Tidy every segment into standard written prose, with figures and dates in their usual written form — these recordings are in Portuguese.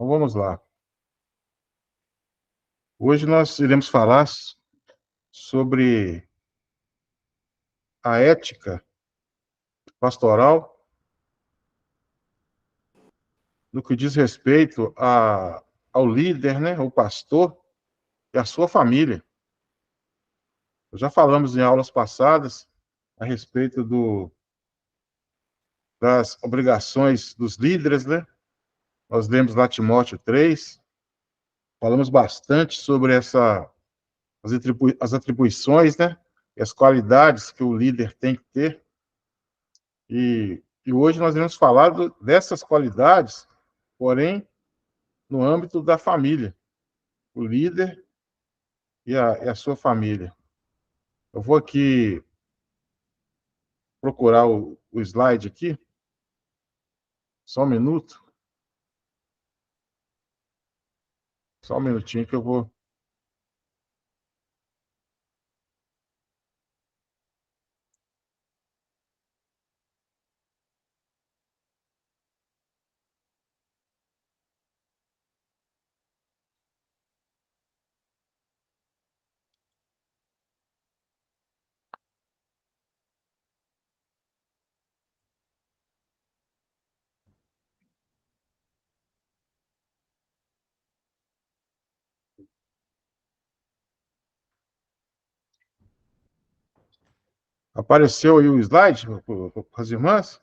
Então vamos lá. Hoje nós iremos falar sobre a ética pastoral no que diz respeito ao líder, né, o pastor e a sua família. Já falamos em aulas passadas a respeito das obrigações dos líderes, né? Nós lemos lá Timóteo 3, falamos bastante sobre as atribuições, né? E as qualidades que o líder tem que ter. E hoje nós iremos falar dessas qualidades, porém, no âmbito da família, o líder e a sua família. Eu vou aqui procurar o slide aqui, só um minuto, só um minutinho que eu vou. Apareceu aí o slide para as irmãs?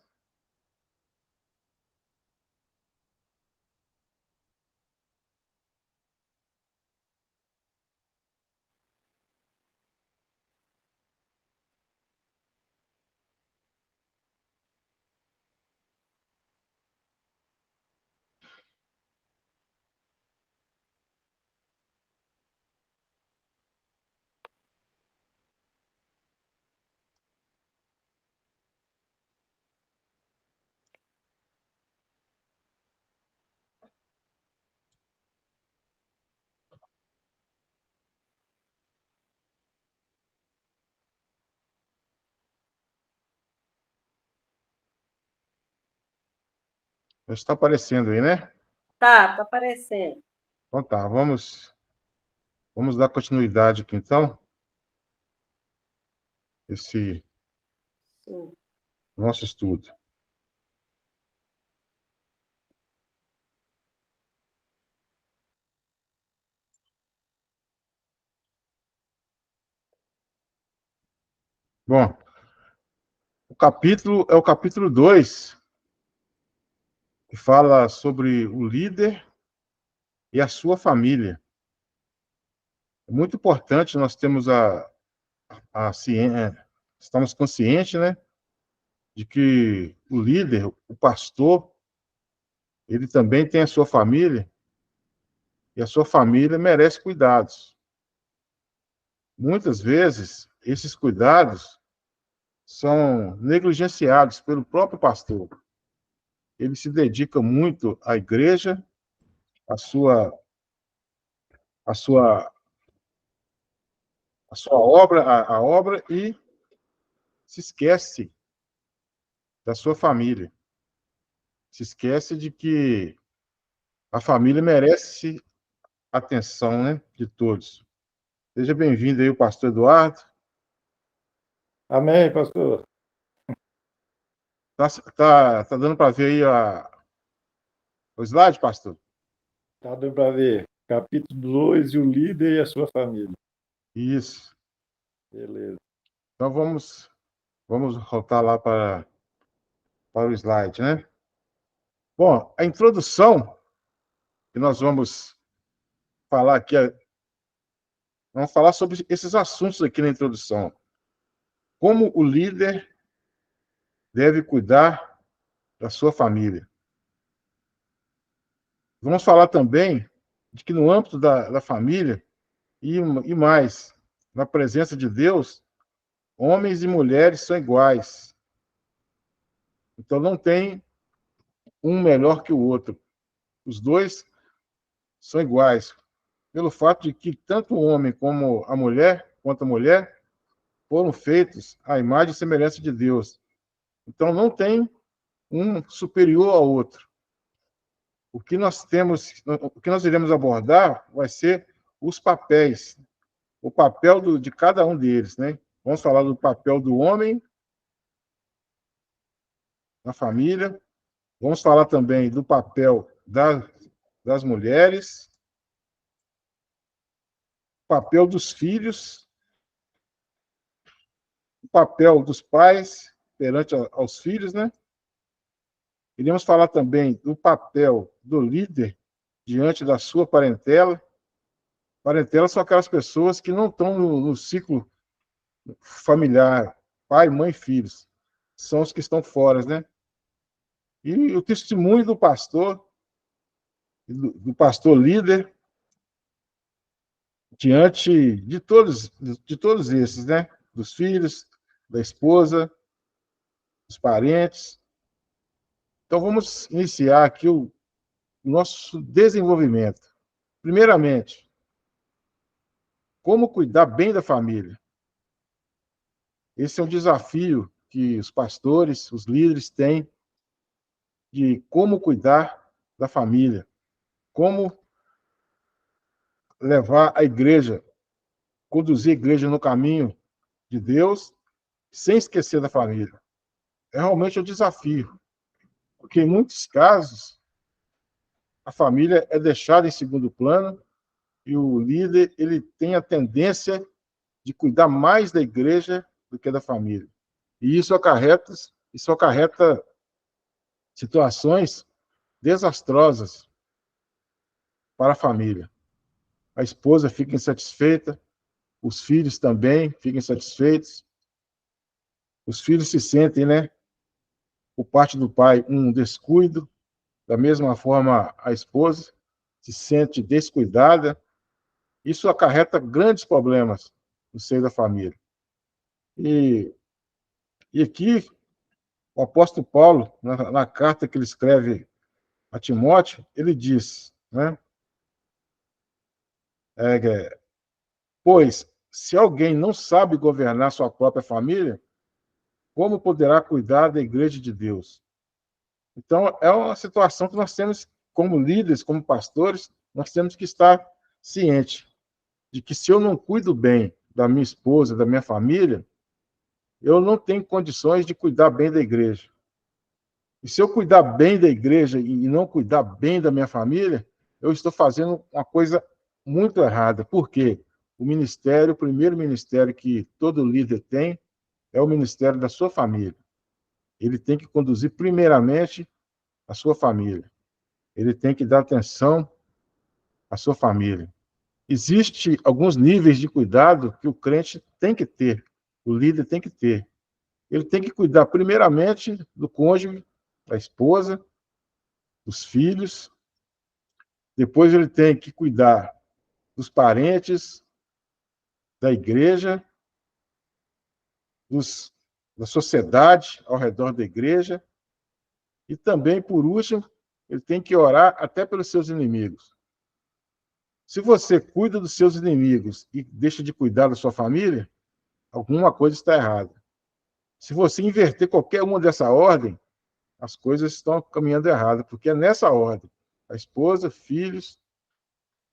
Está aparecendo aí, né? Tá aparecendo. Então tá, vamos dar continuidade aqui então, esse Sim. nosso estudo. Bom, o capítulo é o capítulo 2, que fala sobre o líder e a sua família. É muito importante nós temos a ciência, estamos conscientes, né, de que o líder, o pastor, ele também tem a sua família e a sua família merece cuidados. Muitas vezes, esses cuidados são negligenciados pelo próprio pastor. Ele se dedica muito à igreja, à sua, à sua, à sua obra, à obra, e se esquece da sua família. Se esquece de que a família merece atenção, né, de todos. Seja bem-vindo aí, o pastor Eduardo. Amém, pastor. Tá dando para ver aí o slide, pastor? Está dando para ver. Capítulo 2, o líder e a sua família. Isso. Beleza. Então vamos voltar lá para o slide, né? Bom, a introdução que nós vamos falar aqui, vamos falar sobre esses assuntos aqui na introdução. Como o líder deve cuidar da sua família. Vamos falar também de que no âmbito da família e mais, na presença de Deus, homens e mulheres são iguais. Então não tem um melhor que o outro. Os dois são iguais, pelo fato de que tanto o homem como a mulher, quanto a mulher, foram feitos à imagem e semelhança de Deus. Então não tem um superior ao outro. o que nós iremos abordar vai ser os papéis, o papel de cada um deles, né? Vamos falar do papel do homem na família, vamos falar também do papel das mulheres, papel dos filhos, o papel dos pais perante aos filhos, né? Iremos falar também do papel do líder diante da sua parentela. Parentela são aquelas pessoas que não estão no ciclo familiar, pai, mãe, filhos. São os que estão fora, né? E o testemunho do pastor líder, diante de todos esses, né? Dos filhos, da esposa, dos parentes. Então, vamos iniciar aqui o nosso desenvolvimento. Primeiramente, como cuidar bem da família. Esse é um desafio que os pastores, os líderes têm de como cuidar da família, como levar a igreja, conduzir a igreja no caminho de Deus, sem esquecer da família. É realmente um desafio, porque em muitos casos a família é deixada em segundo plano e o líder ele tem a tendência de cuidar mais da igreja do que da família. E isso acarreta situações desastrosas para a família. A esposa fica insatisfeita, os filhos também ficam insatisfeitos, os filhos se sentem, né, por parte do pai, um descuido, da mesma forma a esposa se sente descuidada. Isso acarreta grandes problemas no seio da família. E aqui, o apóstolo Paulo, na carta que ele escreve a Timóteo, ele diz, né, pois, se alguém não sabe governar sua própria família, como poderá cuidar da igreja de Deus? Então, é uma situação que nós temos, como líderes, como pastores, nós temos que estar cientes de que se eu não cuido bem da minha esposa, da minha família, eu não tenho condições de cuidar bem da igreja. E se eu cuidar bem da igreja e não cuidar bem da minha família, eu estou fazendo uma coisa muito errada. Por quê? O primeiro ministério que todo líder tem, é o ministério da sua família. Ele tem que conduzir primeiramente a sua família. Ele tem que dar atenção à sua família. Existem alguns níveis de cuidado que o crente tem que ter, o líder tem que ter. Ele tem que cuidar primeiramente do cônjuge, da esposa, dos filhos. Depois ele tem que cuidar dos parentes, da igreja, da sociedade ao redor da igreja. E também, por último, ele tem que orar até pelos seus inimigos. Se você cuida dos seus inimigos e deixa de cuidar da sua família, alguma coisa está errada. Se você inverter qualquer uma dessa ordem, as coisas estão caminhando errado, porque é nessa ordem. A esposa, filhos,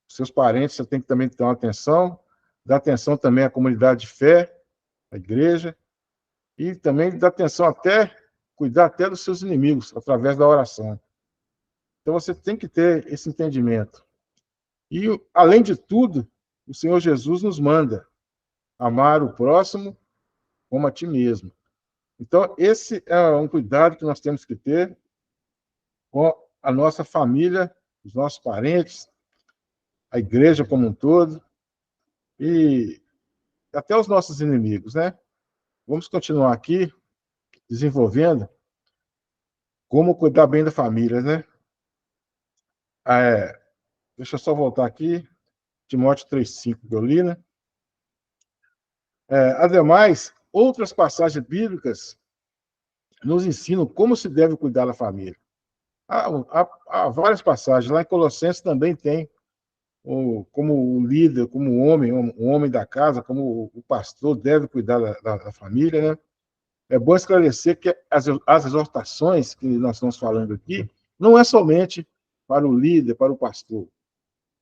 seus parentes, você tem que também ter uma atenção, dar atenção também à comunidade de fé, à igreja, e também dar atenção cuidar até dos seus inimigos, através da oração. Então você tem que ter esse entendimento. E, além de tudo, o Senhor Jesus nos manda amar o próximo como a ti mesmo. Então, esse é um cuidado que nós temos que ter com a nossa família, os nossos parentes, a igreja como um todo, e até os nossos inimigos, né? Vamos continuar aqui, desenvolvendo como cuidar bem da família, né? Deixa eu só voltar aqui, Timóteo 3,5, que eu li, né? Ademais, outras passagens bíblicas nos ensinam como se deve cuidar da família. Há várias passagens. Lá em Colossenses também tem como o líder, como o homem da casa, como o pastor deve cuidar da família, né? É bom esclarecer que as exortações que nós estamos falando aqui não é somente para o líder, para o pastor,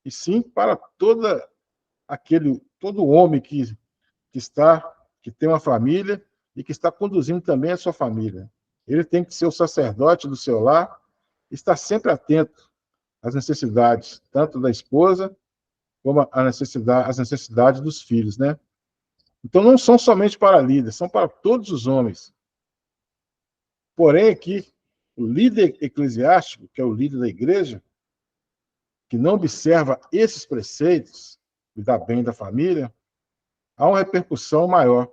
e sim para todo homem que tem uma família e que está conduzindo também a sua família. Ele tem que ser o sacerdote do seu lar, estar sempre atento às necessidades, tanto da esposa, como as necessidades dos filhos, né? Então, não são somente para líderes, são para todos os homens. Porém, aqui, o líder eclesiástico, que é o líder da igreja, que não observa esses preceitos, cuidar bem da família, há uma repercussão maior.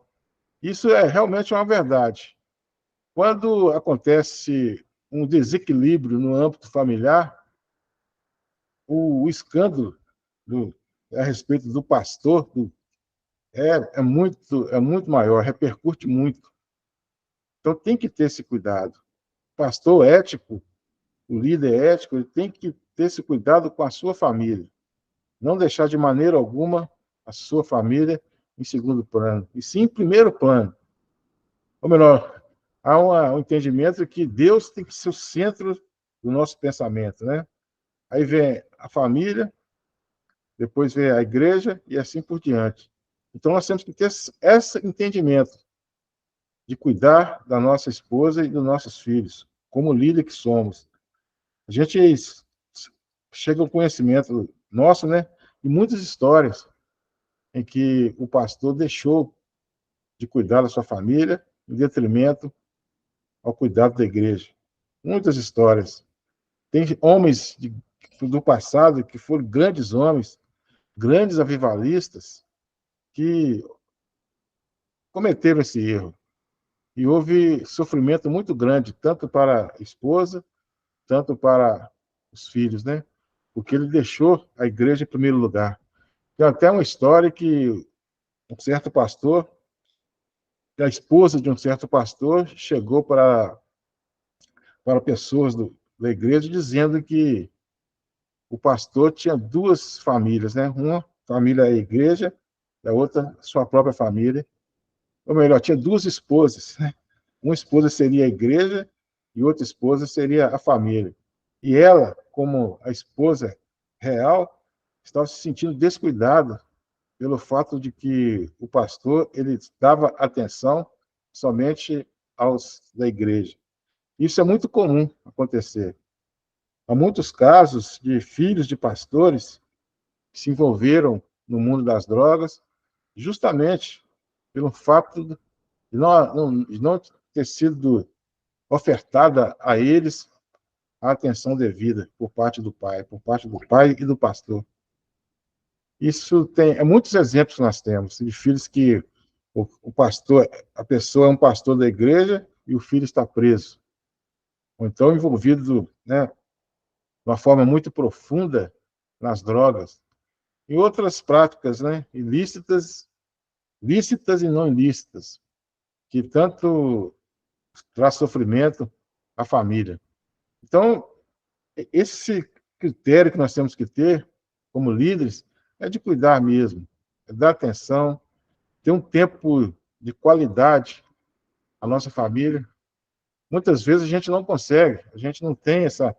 Isso é realmente uma verdade. Quando acontece um desequilíbrio no âmbito familiar, o escândalo a respeito do pastor é muito maior, repercute muito. Então tem que ter esse cuidado. O pastor ético, o líder ético, ele tem que ter esse cuidado com a sua família. Não deixar de maneira alguma a sua família em segundo plano, e sim em primeiro plano. Ou melhor, há um entendimento que Deus tem que ser o centro do nosso pensamento, né? Aí vem a família, depois vem a igreja e assim por diante. Então nós temos que ter esse entendimento de cuidar da nossa esposa e dos nossos filhos, como líder que somos. A gente chega ao conhecimento nosso, né, de muitas histórias em que o pastor deixou de cuidar da sua família em detrimento ao cuidado da igreja. Muitas histórias. Tem homens do passado que foram grandes homens, grandes avivalistas, que cometeram esse erro. E houve sofrimento muito grande, tanto para a esposa, tanto para os filhos, né? Porque ele deixou a igreja em primeiro lugar. Tem até uma história que um certo pastor, a esposa de um certo pastor, chegou para pessoas da igreja dizendo que o pastor tinha duas famílias, né? Uma família é a igreja, a outra sua própria família. Ou melhor, tinha duas esposas, né? Uma esposa seria a igreja e outra esposa seria a família. E ela, como a esposa real, estava se sentindo descuidada pelo fato de que o pastor ele dava atenção somente aos da igreja. Isso é muito comum acontecer. Há muitos casos de filhos de pastores que se envolveram no mundo das drogas, justamente pelo fato de não ter sido ofertada a eles a atenção devida por parte do pai e do pastor. Isso muitos exemplos nós temos de filhos que o pastor, a pessoa é um pastor da igreja e o filho está preso, ou então envolvido, né, de uma forma muito profunda nas drogas, e outras práticas, né, ilícitas, lícitas e não ilícitas, que tanto traz sofrimento à família. Então, esse critério que nós temos que ter como líderes é de cuidar mesmo, é dar atenção, ter um tempo de qualidade à nossa família. Muitas vezes a gente não consegue, a gente não tem essa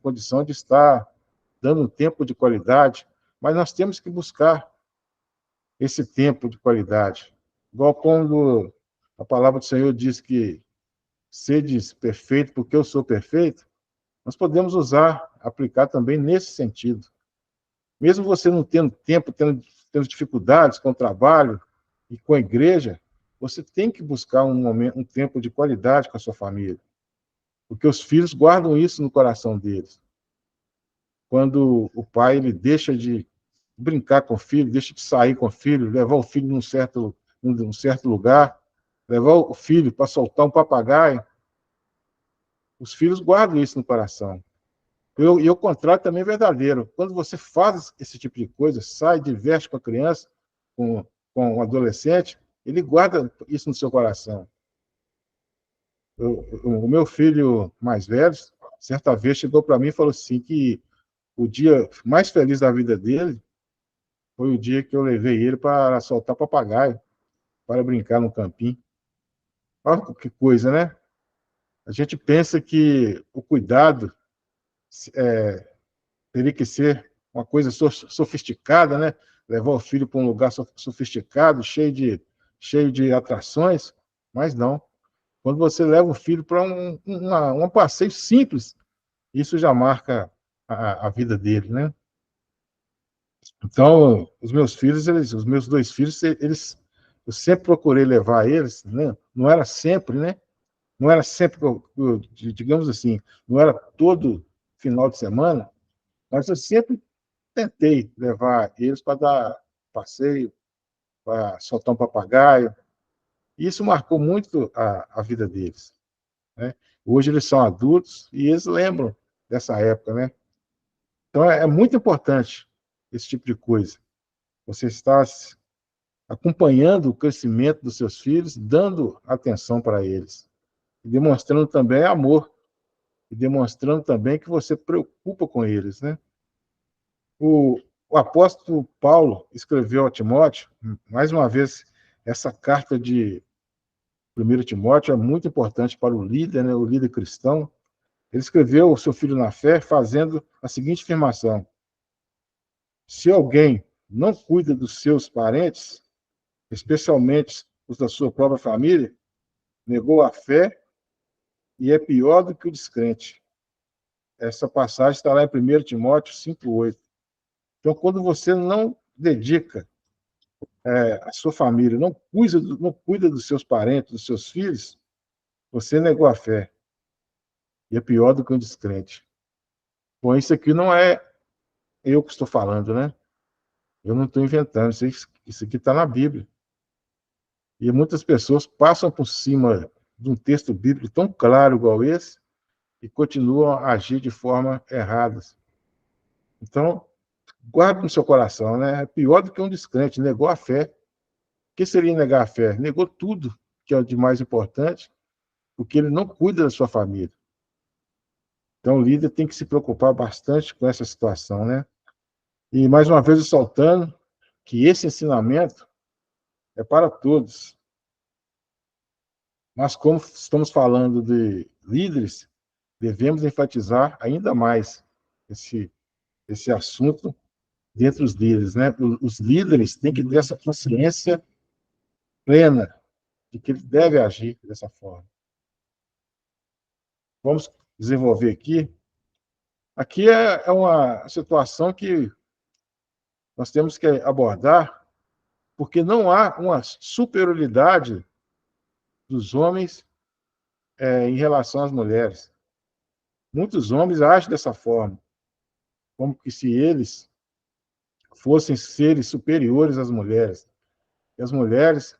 condição de estar dando um tempo de qualidade, mas nós temos que buscar esse tempo de qualidade. Igual quando a palavra do Senhor diz que sedes perfeito porque eu sou perfeito, nós podemos aplicar também nesse sentido. Mesmo você não tendo tempo, tendo dificuldades com o trabalho e com a igreja, você tem que buscar um tempo de qualidade com a sua família, porque os filhos guardam isso no coração deles. Quando o pai ele deixa de brincar com o filho, deixa de sair com o filho, levar o filho num certo lugar, levar o filho para soltar um papagaio, os filhos guardam isso no coração. E o contrário também é verdadeiro. Quando você faz esse tipo de coisa, sai, diverte com a criança, com o adolescente, ele guarda isso no seu coração. O meu filho mais velho, certa vez, chegou para mim e falou assim que o dia mais feliz da vida dele foi o dia que eu levei ele para soltar papagaio, para brincar no campinho. Olha que coisa, né? A gente pensa que o cuidado teria que ser uma coisa sofisticada, né? Levar o filho para um lugar sofisticado, cheio de atrações, mas não. Quando você leva o filho para um passeio simples, isso já marca a vida dele, né? Então, os meus dois filhos, eu sempre procurei levar eles, né? Não era sempre, né? Não era sempre, digamos assim, não era todo final de semana, mas eu sempre tentei levar eles para dar passeio, para soltar um papagaio. E isso marcou muito a vida deles, né? Hoje eles são adultos e eles lembram dessa época, né? Então é muito importante esse tipo de coisa. Você está acompanhando o crescimento dos seus filhos, dando atenção para eles, e demonstrando também amor, e demonstrando também que você preocupa com eles, né? O, o apóstolo Paulo escreveu a Timóteo, mais uma vez, essa carta de 1 Timóteo é muito importante para o líder, né, o líder cristão. Ele escreveu o seu filho na fé fazendo a seguinte afirmação: se alguém não cuida dos seus parentes, especialmente os da sua própria família, negou a fé e é pior do que o descrente. Essa passagem está lá em 1 Timóteo 5,8. Então, quando você não dedica a sua família, não cuida dos seus parentes, dos seus filhos, você negou a fé. E é pior do que um descrente. Bom, isso aqui não é eu que estou falando, né? Eu não estou inventando. Isso aqui está na Bíblia. E muitas pessoas passam por cima de um texto bíblico tão claro igual esse e continuam a agir de forma errada. Então, guarde no seu coração, né? É pior do que um descrente, negou a fé. O que seria negar a fé? Negou tudo que é de mais importante, porque ele não cuida da sua família. Então, o líder tem que se preocupar bastante com essa situação, né? E, mais uma vez, ressaltando que esse ensinamento é para todos. Mas, como estamos falando de líderes, devemos enfatizar ainda mais esse assunto dentre os líderes, né? Os líderes têm que ter essa consciência plena de que eles devem agir dessa forma. Vamos desenvolver aqui. Aqui é uma situação que nós temos que abordar, porque não há uma superioridade dos homens em relação às mulheres. Muitos homens agem dessa forma, como que se eles fossem seres superiores às mulheres. E as mulheres,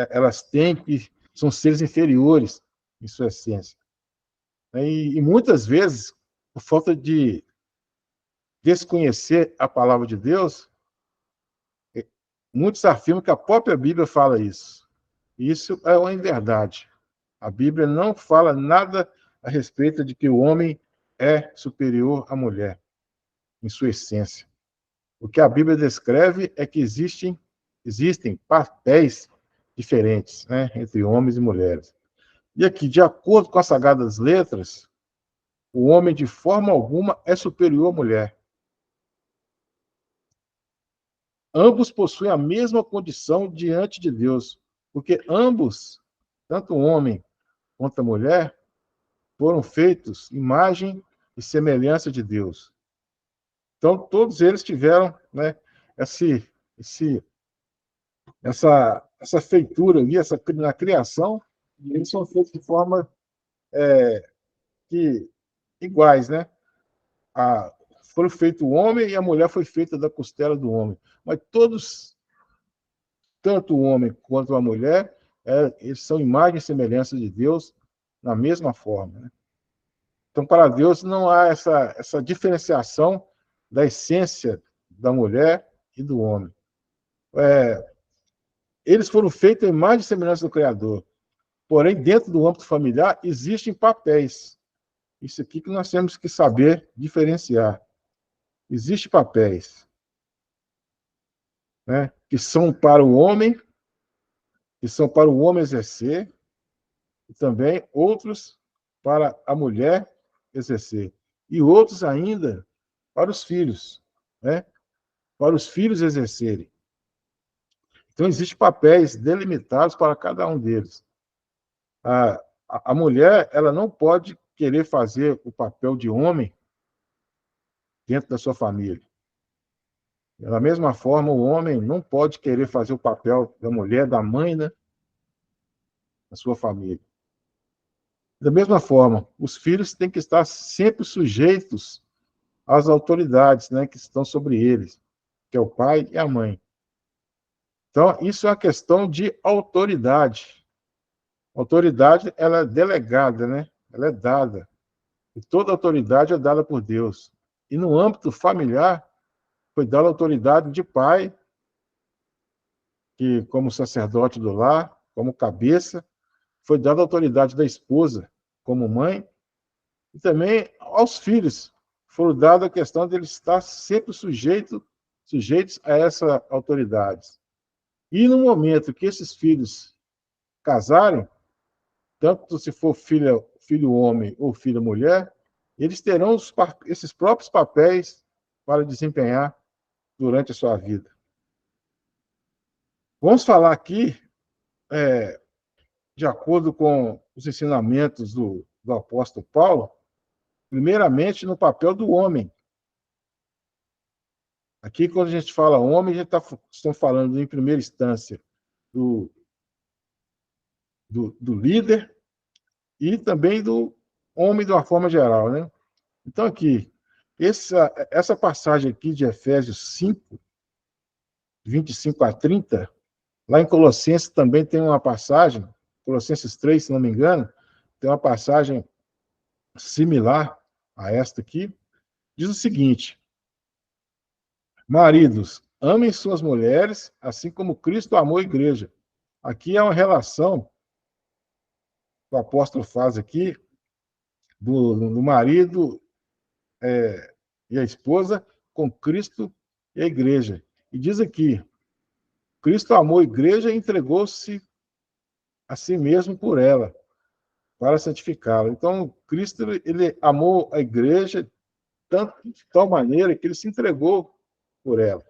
elas têm que são seres inferiores em sua essência. E muitas vezes, por falta de desconhecer a palavra de Deus, muitos afirmam que a própria Bíblia fala isso. Isso é uma inverdade. A Bíblia não fala nada a respeito de que o homem é superior à mulher, em sua essência. O que a Bíblia descreve é que existem papéis diferentes, né, entre homens e mulheres. E aqui, de acordo com as Sagradas Letras, o homem de forma alguma é superior à mulher. Ambos possuem a mesma condição diante de Deus, porque ambos, tanto o homem quanto a mulher, foram feitos imagem e semelhança de Deus. Então, todos eles tiveram, né, esse, essa feitura ali, na criação, e eles são feitos de forma que, iguais, né? Foram feitos o homem e a mulher foi feita da costela do homem. Mas todos, tanto o homem quanto a mulher, eles são imagem e semelhança de Deus na mesma forma, né? Então, para Deus, não há essa diferenciação da essência da mulher e do homem. Eles foram feitos em imagem e semelhança do Criador. Porém, dentro do âmbito familiar, existem papéis. Isso aqui que nós temos que saber diferenciar. Existem papéis, né, que são para o homem, exercer, e também outros para a mulher exercer. E outros ainda para os filhos, né? Para os filhos exercerem. Então, existem papéis delimitados para cada um deles. A mulher, ela não pode querer fazer o papel de homem dentro da sua família. Da mesma forma, o homem não pode querer fazer o papel da mulher, da mãe, né, na sua família. Da mesma forma, os filhos têm que estar sempre sujeitos às autoridades, né, que estão sobre eles, que é o pai e a mãe. Então, isso é uma questão de autoridade. A autoridade, ela é delegada, né? Ela é dada. E toda autoridade é dada por Deus. E no âmbito familiar, foi dada a autoridade de pai, que como sacerdote do lar, como cabeça, foi dada a autoridade da esposa, como mãe, e também aos filhos. Foi dada a questão de eles estar sempre sujeitos a essa autoridade. E no momento que esses filhos casarem, tanto se for filho homem ou filha mulher, eles terão esses próprios papéis para desempenhar durante a sua vida. Vamos falar aqui, de acordo com os ensinamentos do apóstolo Paulo, primeiramente no papel do homem. Aqui, quando a gente fala homem, a gente estamos falando, em primeira instância, do líder e também do homem de uma forma geral, né? Então, aqui, essa passagem aqui de Efésios 5, 25 a 30, lá em Colossenses também tem uma passagem, Colossenses 3, se não me engano, tem uma passagem similar a esta aqui, diz o seguinte: maridos, amem suas mulheres, assim como Cristo amou a igreja. Aqui é uma relação que o apóstolo faz aqui do marido e a esposa com Cristo e a igreja. E diz aqui, Cristo amou a igreja e entregou-se a si mesmo por ela, para santificá-la. Então, Cristo, ele amou a igreja de tal maneira que ele se entregou por ela.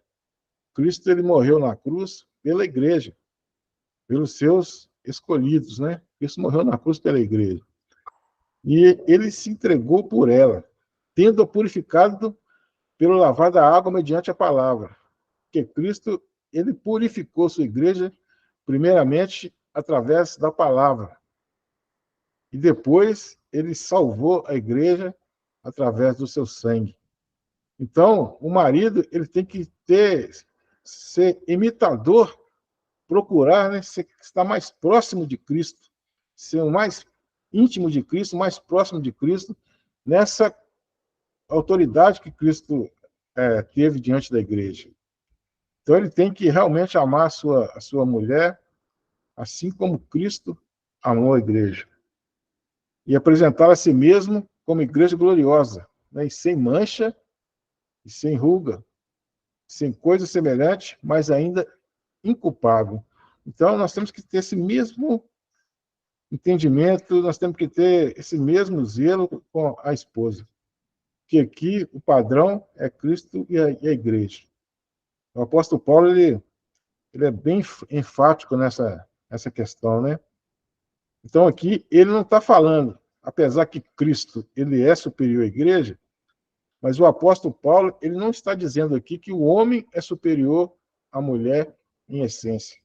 Cristo, ele morreu na cruz pela igreja, pelos seus escolhidos, né? Cristo morreu na cruz pela igreja. E ele se entregou por ela, tendo-a purificado pelo lavar da água mediante a palavra. Porque Cristo, ele purificou sua igreja, primeiramente, através da palavra. E depois, ele salvou a igreja através do seu sangue. Então, o marido, ele tem que ser imitador, procurar, né, estar mais próximo de Cristo, ser o mais íntimo de Cristo, mais próximo de Cristo, nessa autoridade que Cristo teve diante da igreja. Então, ele tem que realmente amar a sua mulher, assim como Cristo amou a igreja. E apresentar a si mesmo como igreja gloriosa, né, e sem mancha, e sem ruga, sem coisa semelhante, mas ainda inculpável. Então, nós temos que ter esse mesmo entendimento, nós temos que ter esse mesmo zelo com a esposa. Que aqui o padrão é Cristo e a igreja. O apóstolo Paulo, ele é bem enfático nessa questão, né? Então, aqui, ele não está falando, apesar que Cristo, ele é superior à igreja, mas o apóstolo Paulo, ele não está dizendo aqui que o homem é superior à mulher em essência.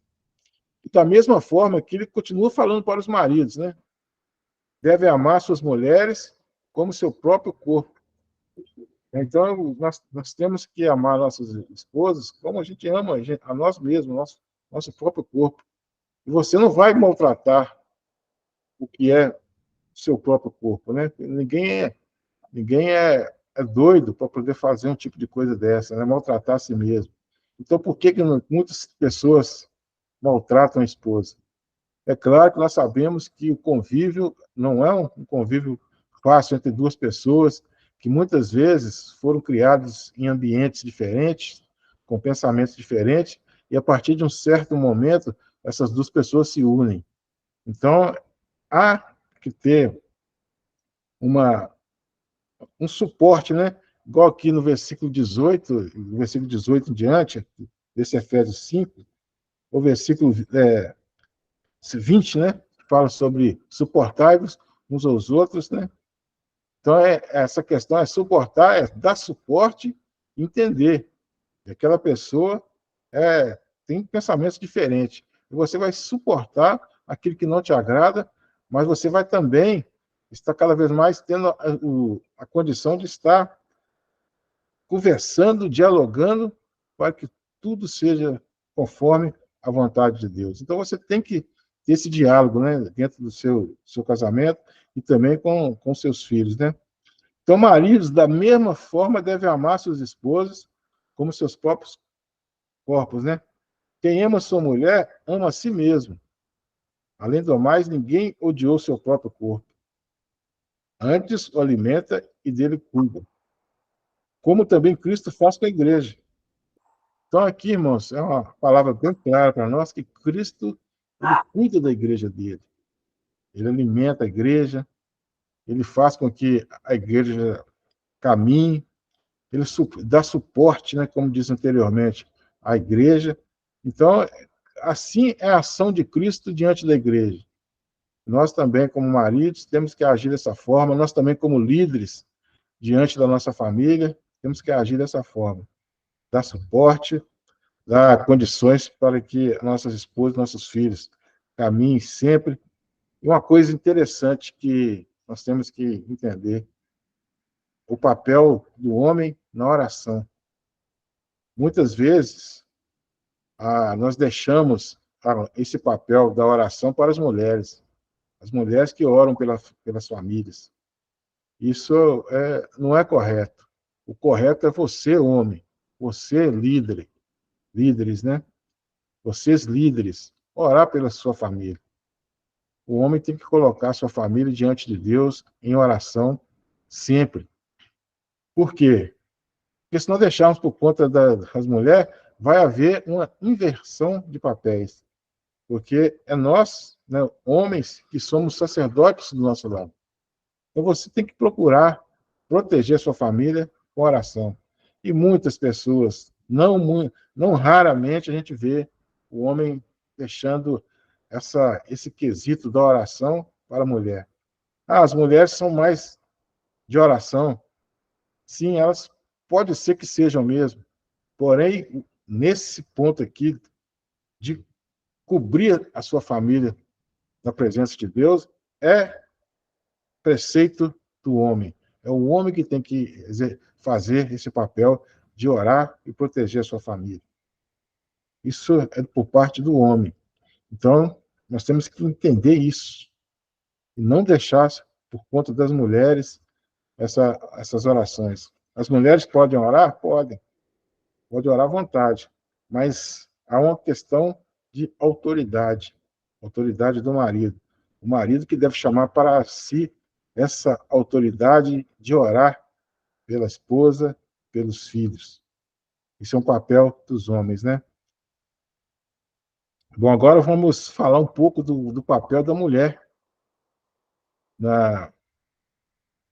E da mesma forma que ele continua falando para os maridos, né? Devem amar suas mulheres como seu próprio corpo. Então, nós temos que amar nossas esposas como a gente ama a nós mesmos, nosso próprio corpo. E você não vai maltratar o que é o seu próprio corpo, né? Ninguém é doido para poder fazer um tipo de coisa dessa, né? Maltratar a si mesmo. Então, por que muitas pessoas maltratam a esposa? É claro que nós sabemos que o convívio não é um convívio fácil entre duas pessoas que muitas vezes foram criados em ambientes diferentes, com pensamentos diferentes, e a partir de um certo momento, essas duas pessoas se unem. Então, há que ter um suporte, né, igual aqui no versículo 18 em diante, desse Efésios 5, o versículo 20, né? Fala sobre suportai-vos uns aos outros, né? Então, essa questão é suportar, é dar suporte e entender que aquela pessoa tem pensamentos diferentes. E você vai suportar aquilo que não te agrada, mas você vai também estar cada vez mais tendo a condição de estar conversando, dialogando, para que tudo seja conforme a vontade de Deus. Então, você tem que ter esse diálogo, né, dentro do seu casamento e também com seus filhos, né? Então, maridos, da mesma forma, devem amar suas esposas como seus próprios corpos, né? Quem ama sua mulher, ama a si mesmo. Além do mais, ninguém odiou seu próprio corpo. Antes o alimenta e dele cuida. Como também Cristo faz com a igreja. Então, aqui, irmãos, é uma palavra bem clara para nós que Cristo, ele cuida da igreja dele. Ele alimenta a igreja, ele faz com que a igreja caminhe, ele dá suporte, né, como disse anteriormente, à igreja. Então, assim é a ação de Cristo diante da igreja. Nós também, como maridos, temos que agir dessa forma, nós também, como líderes diante da nossa família, temos que agir dessa forma. Dar suporte, dar condições para que nossas esposas, nossos filhos caminhem sempre. E uma coisa interessante que nós temos que entender, o papel do homem na oração. Muitas vezes, nós deixamos esse papel da oração para as mulheres que oram pelas famílias. Isso não é correto. O correto é você, homem, você, líderes, né? Vocês, líderes, orar pela sua família. O homem tem que colocar a sua família diante de Deus em oração sempre. Por quê? Porque se nós deixarmos por conta das mulheres, vai haver uma inversão de papéis. Porque é nós, né, homens, que somos sacerdotes do nosso lado. Então você tem que procurar proteger a sua família com oração. E muitas pessoas, não raramente, a gente vê o homem deixando esse quesito da oração para a mulher. As mulheres são mais de oração. Sim, elas pode ser que sejam mesmo. Porém, nesse ponto aqui, de cobrir a sua família na presença de Deus, é preceito do homem. É o homem que tem que fazer esse papel de orar e proteger a sua família. Isso é por parte do homem. Então, nós temos que entender isso. E não deixar, por conta das mulheres, essas orações. As mulheres podem orar? Podem. Podem orar à vontade. Mas há uma questão de autoridade. Autoridade do marido. O marido que deve chamar para si essa autoridade de orar pela esposa, pelos filhos. Isso é um papel dos homens, né? Bom, agora vamos falar um pouco do papel da mulher na,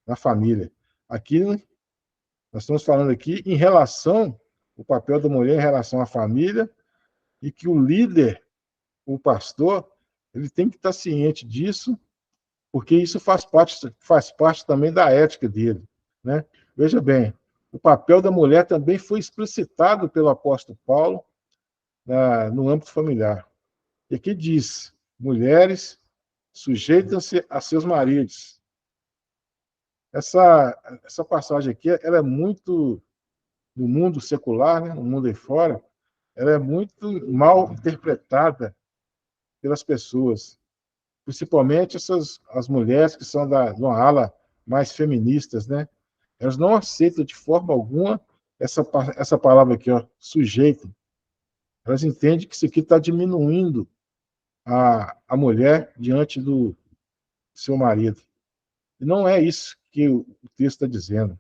na família. Aqui, nós estamos falando aqui em relação, o papel da mulher em relação à família, e que o líder, o pastor, ele tem que estar ciente disso, porque isso faz parte também da ética dele, né? Veja bem, o papel da mulher também foi explicitado pelo apóstolo Paulo no âmbito familiar. E aqui diz: mulheres, sujeitam-se a seus maridos. Essa passagem aqui, ela é muito, no mundo secular, né, no mundo aí fora, ela é muito mal interpretada pelas pessoas, principalmente as mulheres que são de uma ala mais feministas, né? Elas não aceitam de forma alguma essa palavra aqui, ó, sujeito. Elas entendem que isso aqui está diminuindo a mulher diante do seu marido. E não é isso que o texto está dizendo.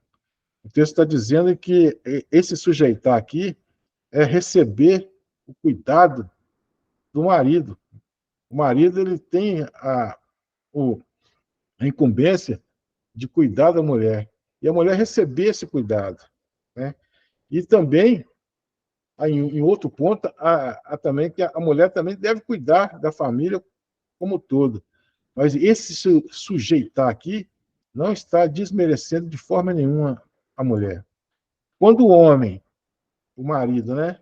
O texto está dizendo que esse sujeitar aqui é receber o cuidado do marido. O marido ele tem a incumbência de cuidar da mulher. e a mulher receber esse cuidado, né? E também, em outro ponto, também que a mulher também deve cuidar da família como um todo. Mas esse sujeitar aqui não está desmerecendo de forma nenhuma a mulher. Quando o homem, o marido, né,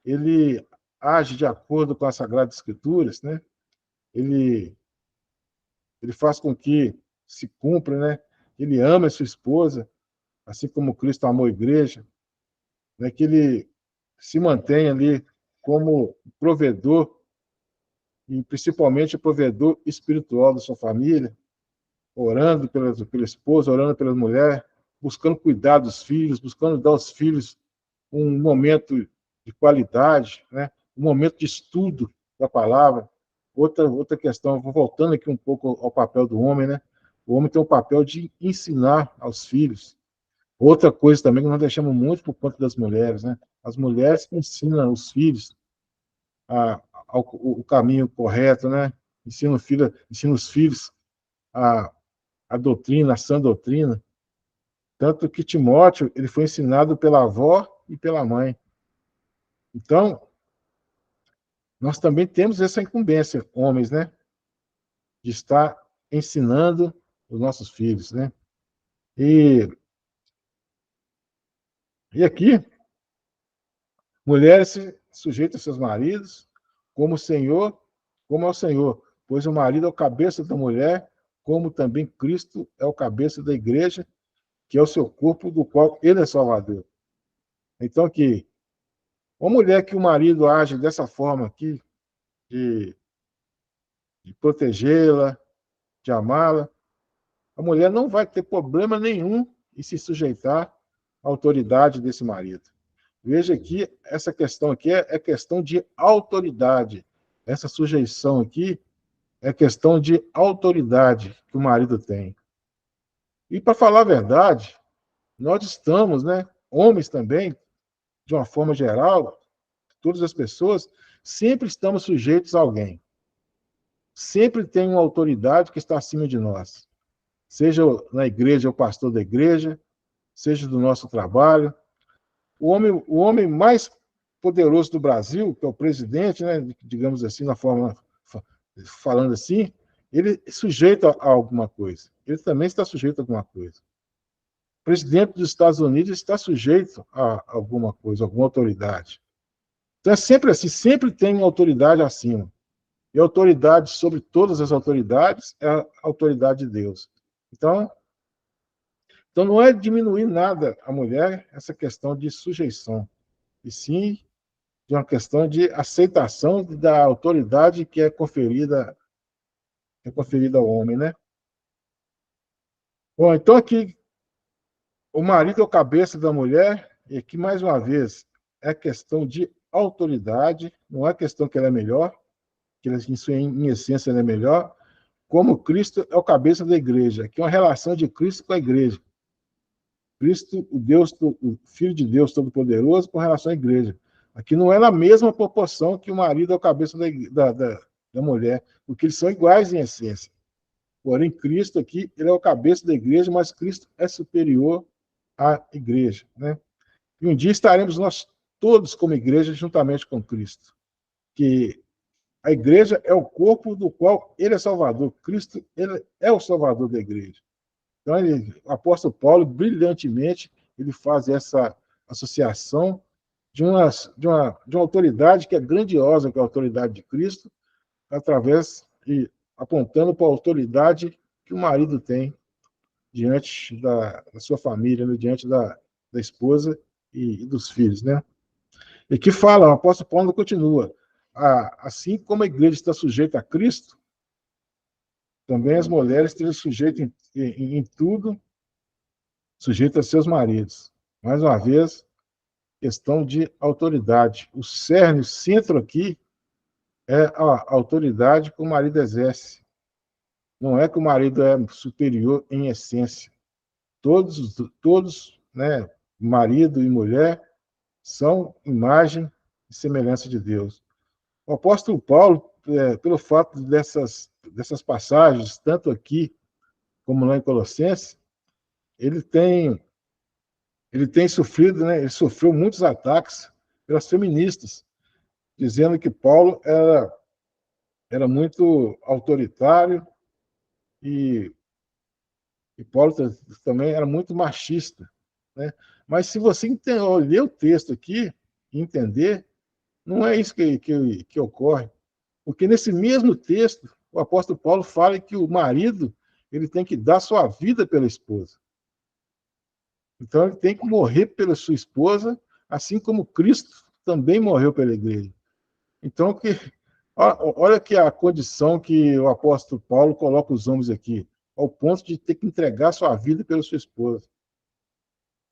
ele age de acordo com as Sagradas Escrituras, né, ele, ele faz com que se cumpra, né, ele ama a sua esposa, assim como Cristo amou a igreja, né, que ele se mantenha ali como provedor, e principalmente o provedor espiritual da sua família, orando pela esposa, orando pela mulher, buscando cuidar dos filhos, buscando dar aos filhos um momento de qualidade, né? Um momento de estudo da palavra. Outra questão, voltando aqui um pouco ao papel do homem, né? O homem tem o papel de ensinar aos filhos. Outra coisa também que nós deixamos muito por conta das mulheres, né? As mulheres que ensinam os filhos o caminho correto, né? Ensina os filhos a, a doutrina, a sã doutrina. Tanto que Timóteo ele foi ensinado pela avó e pela mãe. Então, nós também temos essa incumbência, homens, né? De estar ensinando os nossos filhos, né? E, e aqui, mulheres se sujeitam a seus maridos como o Senhor, como ao Senhor, pois o marido é o cabeça da mulher, como também Cristo é o cabeça da igreja, que é o seu corpo, do qual ele é Salvador. Então, aqui, uma mulher que o marido age dessa forma aqui, de, de protegê-la, de amá-la, a mulher não vai ter problema nenhum em se sujeitar à autoridade desse marido. Veja que essa questão aqui é questão de autoridade. Essa sujeição aqui é questão de autoridade que o marido tem. E, para falar a verdade, nós estamos, né, homens também, de uma forma geral, todas as pessoas, sempre estamos sujeitos a alguém. Sempre tem uma autoridade que está acima de nós. Seja na igreja, o pastor da igreja, seja do nosso trabalho. O homem mais poderoso do Brasil, que é o presidente, né, digamos assim, na forma, falando assim, ele é sujeito a alguma coisa. Ele também está sujeito a alguma coisa. O presidente dos Estados Unidos está sujeito a alguma coisa, a alguma autoridade. Então é sempre assim, sempre tem uma autoridade acima. E a autoridade sobre todas as autoridades é a autoridade de Deus. Então não é diminuir nada a mulher essa questão de sujeição, e sim de uma questão de aceitação da autoridade que é conferida ao homem, né? Bom, então aqui o marido é o cabeça da mulher, e aqui mais uma vez é questão de autoridade, não é questão que ela é melhor, que isso em essência ela é melhor, como Cristo é o cabeça da igreja, que é uma relação de Cristo com a igreja. Cristo, o Filho de Deus Todo-Poderoso, com relação à igreja. Aqui não é na mesma proporção que o marido é o cabeça da mulher, porque eles são iguais em essência. Porém, Cristo aqui, ele é o cabeça da igreja, mas Cristo é superior à igreja, né? E um dia estaremos nós todos como igreja juntamente com Cristo, que a igreja é o corpo do qual ele é Salvador. Cristo, ele é o Salvador da igreja. Então, o apóstolo Paulo, brilhantemente, ele faz essa associação de uma autoridade que é grandiosa, que é a autoridade de Cristo, através e apontando para a autoridade que o marido tem diante da sua família, né, diante da esposa e dos filhos, né? E que fala, o apóstolo Paulo continua, assim como a igreja está sujeita a Cristo, também as mulheres estejam sujeitas em tudo, sujeitas a seus maridos. Mais uma vez, questão de autoridade. O cerne, o centro aqui, é a autoridade que o marido exerce. Não é que o marido é superior em essência. Todos, né, marido e mulher, são imagem e semelhança de Deus. O apóstolo Paulo, pelo fato dessas passagens, tanto aqui como lá em Colossenses, ele tem sofrido, né? Ele sofreu muitos ataques pelas feministas, dizendo que Paulo era muito autoritário e, Paulo também era muito machista, né? Mas se você ler o texto aqui e entender, não é isso que ocorre. Porque nesse mesmo texto, o apóstolo Paulo fala que o marido ele tem que dar sua vida pela esposa. Então, ele tem que morrer pela sua esposa, assim como Cristo também morreu pela igreja. Então, olha que a condição que o apóstolo Paulo coloca os homens aqui, ao ponto de ter que entregar sua vida pela sua esposa.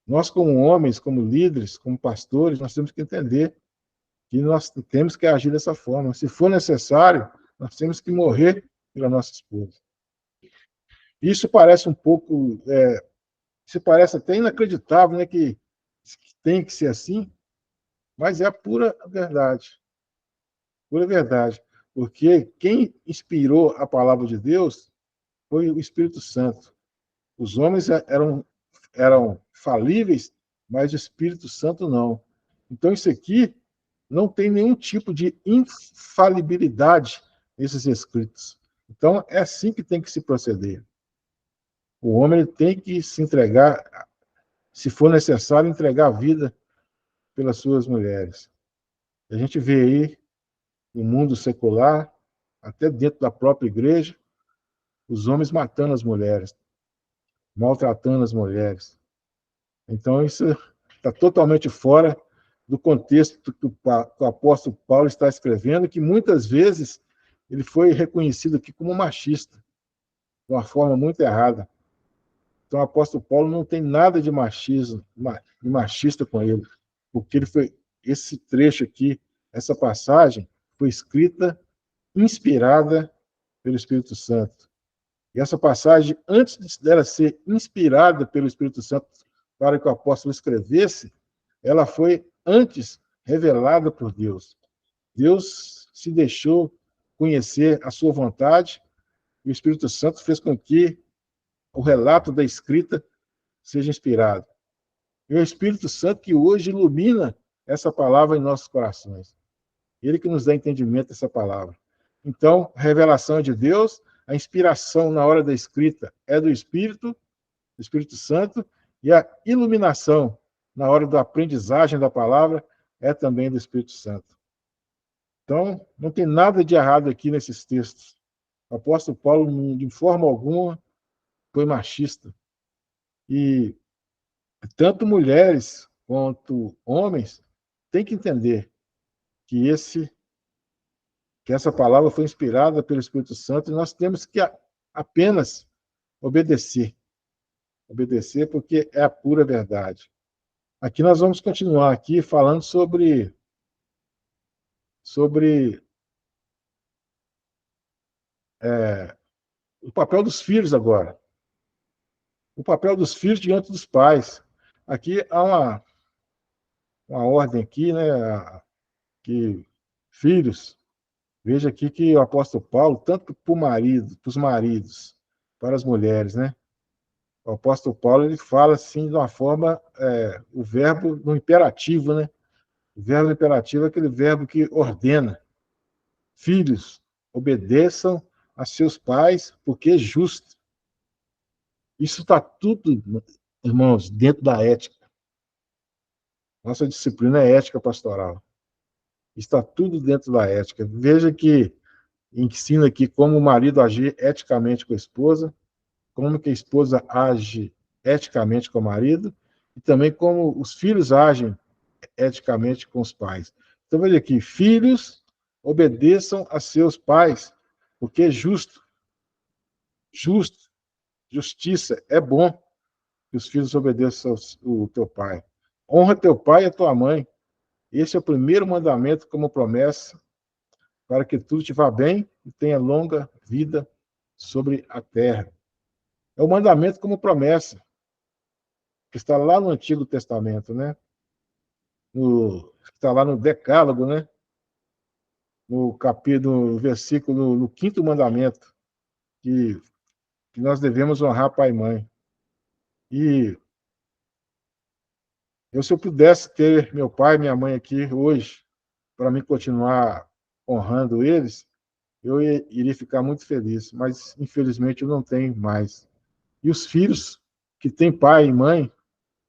Nós, como homens, como líderes, como pastores, nós temos que entender que nós temos que agir dessa forma. Se for necessário, nós temos que morrer pela nossa esposa. Isso parece um pouco, isso parece até inacreditável, né, que tem que ser assim, mas é a pura verdade. Pura verdade. Porque quem inspirou a palavra de Deus foi o Espírito Santo. Os homens eram falíveis, mas o Espírito Santo não. Então, isso aqui não tem nenhum tipo de infalibilidade nesses escritos. Então, é assim que tem que se proceder. O homem tem que se entregar, se for necessário, entregar a vida pelas suas mulheres. A gente vê aí, no mundo secular, até dentro da própria igreja, os homens matando as mulheres, maltratando as mulheres. Então, isso está totalmente fora do contexto que o apóstolo Paulo está escrevendo, que muitas vezes ele foi reconhecido aqui como machista, de uma forma muito errada. Então, o apóstolo Paulo não tem nada de machismo, de machista com ele, porque esse trecho aqui, essa passagem, foi escrita, inspirada pelo Espírito Santo. E essa passagem, antes dela ser inspirada pelo Espírito Santo para que o apóstolo escrevesse, ela foi antes revelada por Deus. Deus se deixou conhecer a sua vontade e o Espírito Santo fez com que o relato da escrita seja inspirado. E o Espírito Santo que hoje ilumina essa palavra em nossos corações. Ele que nos dá entendimento dessa palavra. Então, a revelação é de Deus, a inspiração na hora da escrita é do Espírito Santo, e a iluminação na hora da aprendizagem da palavra é também do Espírito Santo. Então, não tem nada de errado aqui nesses textos. O apóstolo Paulo, de forma alguma, foi machista. E tanto mulheres quanto homens têm que entender que essa palavra foi inspirada pelo Espírito Santo e nós temos que apenas obedecer. Obedecer porque é a pura verdade. Aqui nós vamos continuar aqui falando sobre o papel dos filhos agora. O papel dos filhos diante dos pais. Aqui há uma ordem aqui, né, que filhos, veja aqui que o apóstolo Paulo, tanto para os maridos, para as mulheres, né, o apóstolo Paulo ele fala assim de uma forma, o verbo no imperativo, né, o verbo imperativo é aquele verbo que ordena. Filhos, obedeçam a seus pais, porque é justo. Isso está tudo, irmãos, dentro da ética. Nossa disciplina é ética pastoral. Está tudo dentro da ética. Veja que ensina aqui como o marido agir eticamente com a esposa, como que a esposa age eticamente com o marido, e também como os filhos agem eticamente com os pais. Então, veja aqui, filhos, obedeçam a seus pais, porque é justo. Justo, justiça, é bom que os filhos obedeçam ao teu pai. Honra teu pai e a tua mãe. Esse é o primeiro mandamento como promessa para que tudo te vá bem e tenha longa vida sobre a terra. É o mandamento como promessa, que está lá no Antigo Testamento, né? Está lá no Decálogo, né? No capítulo, no versículo, no quinto mandamento, que nós devemos honrar pai e mãe. E se eu pudesse ter meu pai e minha mãe aqui hoje, para mim continuar honrando eles, eu iria ficar muito feliz, mas infelizmente eu não tenho mais. E os filhos que têm pai e mãe,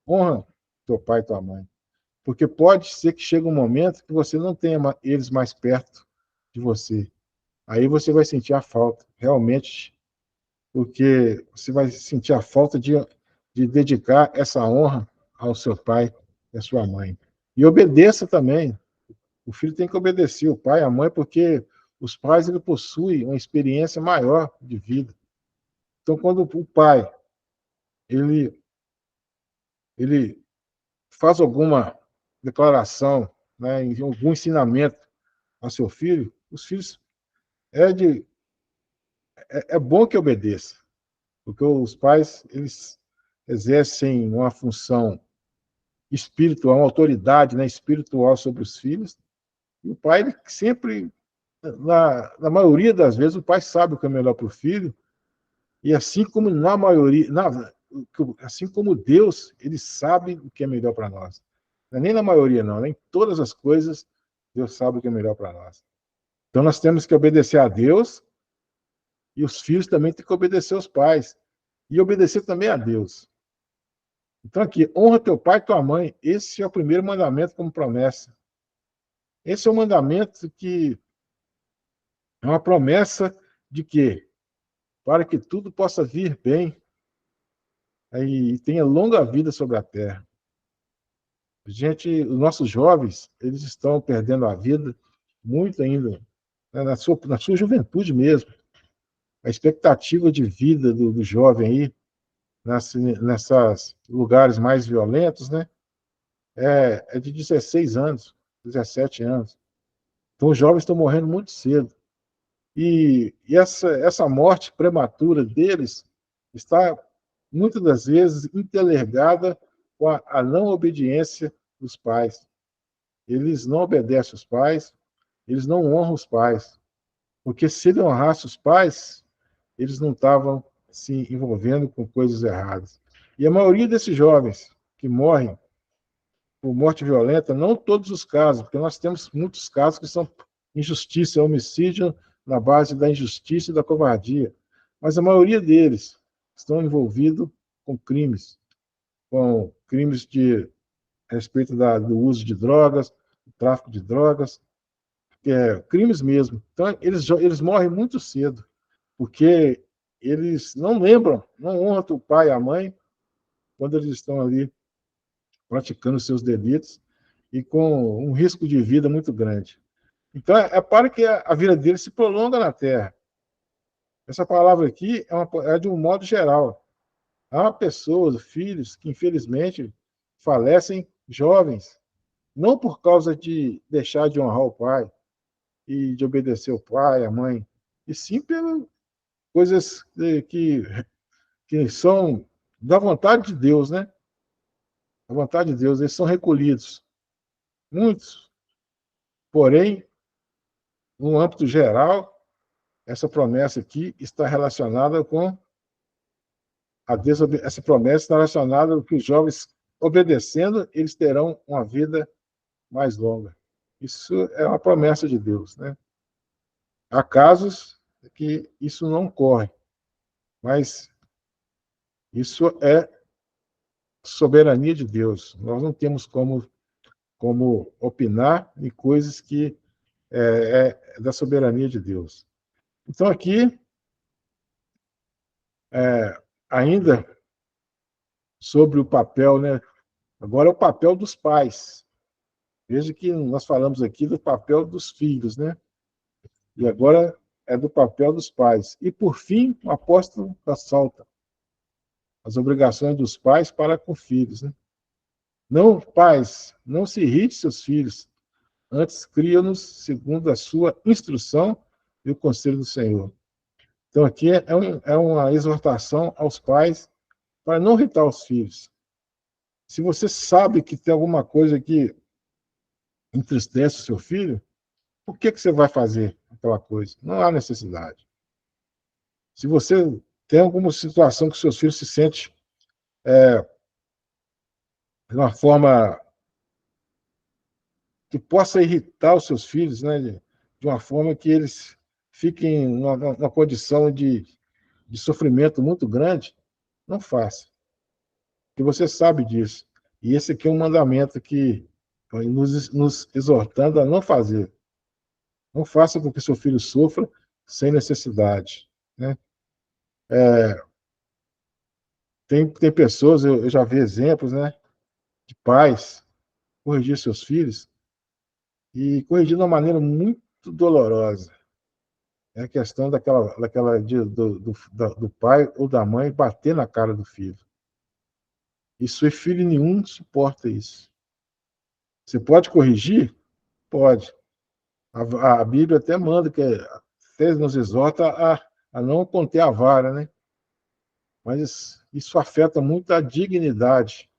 honra teu pai e tua mãe, porque pode ser que chegue um momento que você não tenha eles mais perto de você. Aí você vai sentir a falta, realmente, porque você vai sentir a falta de dedicar essa honra ao seu pai e à sua mãe. E obedeça também. O filho tem que obedecer o pai e a mãe, porque os pais ele possuem uma experiência maior de vida. Então, quando o pai ele, ele faz alguma declaração, né, algum ensinamento ao seu filho, os filhos é bom que obedeça, porque os pais eles exercem uma função espiritual, uma autoridade, né, espiritual sobre os filhos. E o pai ele sempre, na maioria das vezes, o pai sabe o que é melhor para o filho. E assim como na maioria, assim como Deus, ele sabe o que é melhor para nós. Não é nem na maioria, não, nem todas as coisas, Deus sabe o que é melhor para nós. Então nós temos que obedecer a Deus e os filhos também têm que obedecer aos pais e obedecer também a Deus. Então aqui, honra teu pai e tua mãe. Esse é o primeiro mandamento como promessa. Esse é o mandamento que é uma promessa de quê? Para que tudo possa vir bem e tenha longa vida sobre a terra. Gente, os nossos jovens, eles estão perdendo a vida muito ainda, né, na sua juventude mesmo. A expectativa de vida do jovem aí, nessas lugares mais violentos, né, é de 16 anos, 17 anos. Então, os jovens estão morrendo muito cedo. E essa morte prematura deles está, muitas das vezes, interligada com a não obediência dos pais. Eles não obedecem os pais, eles não honram os pais. Porque se ele honrasse os pais, eles não estavam se envolvendo com coisas erradas. E a maioria desses jovens que morrem por morte violenta, não todos os casos, porque nós temos muitos casos que são injustiça, homicídio na base da injustiça e da covardia. Mas a maioria deles estão envolvidos com crimes de respeito do uso de drogas, do tráfico de drogas, crimes mesmo. Então, eles morrem muito cedo, porque eles não lembram, não honram o pai e a mãe quando eles estão ali praticando seus delitos e com um risco de vida muito grande. Então, é para que a vida deles se prolonga na Terra. Essa palavra aqui é de um modo geral. Há pessoas, filhos, que infelizmente falecem jovens, não por causa de deixar de honrar o pai e de obedecer o pai, a mãe, e sim pelas coisas que são da vontade de Deus, né? A vontade de Deus, eles são recolhidos. Muitos, porém, no âmbito geral, essa promessa aqui está relacionada com essa promessa está relacionada com que os jovens, obedecendo, eles terão uma vida mais longa. Isso é uma promessa de Deus, né? Há casos que isso não ocorre, mas isso é soberania de Deus. Nós não temos como opinar em coisas que é da soberania de Deus. Então, aqui, ainda sobre o papel, né? Agora é o papel dos pais. Veja que nós falamos aqui do papel dos filhos, né? E agora é do papel dos pais. E, por fim, o apóstolo ressalta as obrigações dos pais para com filhos, né? Não, pais, não se irrite seus filhos, antes cria-nos segundo a sua instrução e o conselho do Senhor. Então, aqui é uma exortação aos pais para não irritar os filhos. Se você sabe que tem alguma coisa que entristece o seu filho, por que você vai fazer aquela coisa? Não há necessidade. Se você tem alguma situação que seus filhos se sentem de uma forma que possa irritar os seus filhos, né? De uma forma que eles fiquem numa condição de sofrimento muito grande, não faça. Porque você sabe disso. E esse aqui é um mandamento que vai nos exortando a não fazer. Não faça com que seu filho sofra sem necessidade, né? Tem pessoas, eu já vi exemplos, né, de pais corrigir seus filhos e corrigir de uma maneira muito dolorosa. É a questão do pai ou da mãe bater na cara do filho. Isso, filho nenhum suporta isso. Você pode corrigir? Pode. A Bíblia até manda, até nos exorta a não conter a vara, né? Mas isso afeta muito a dignidade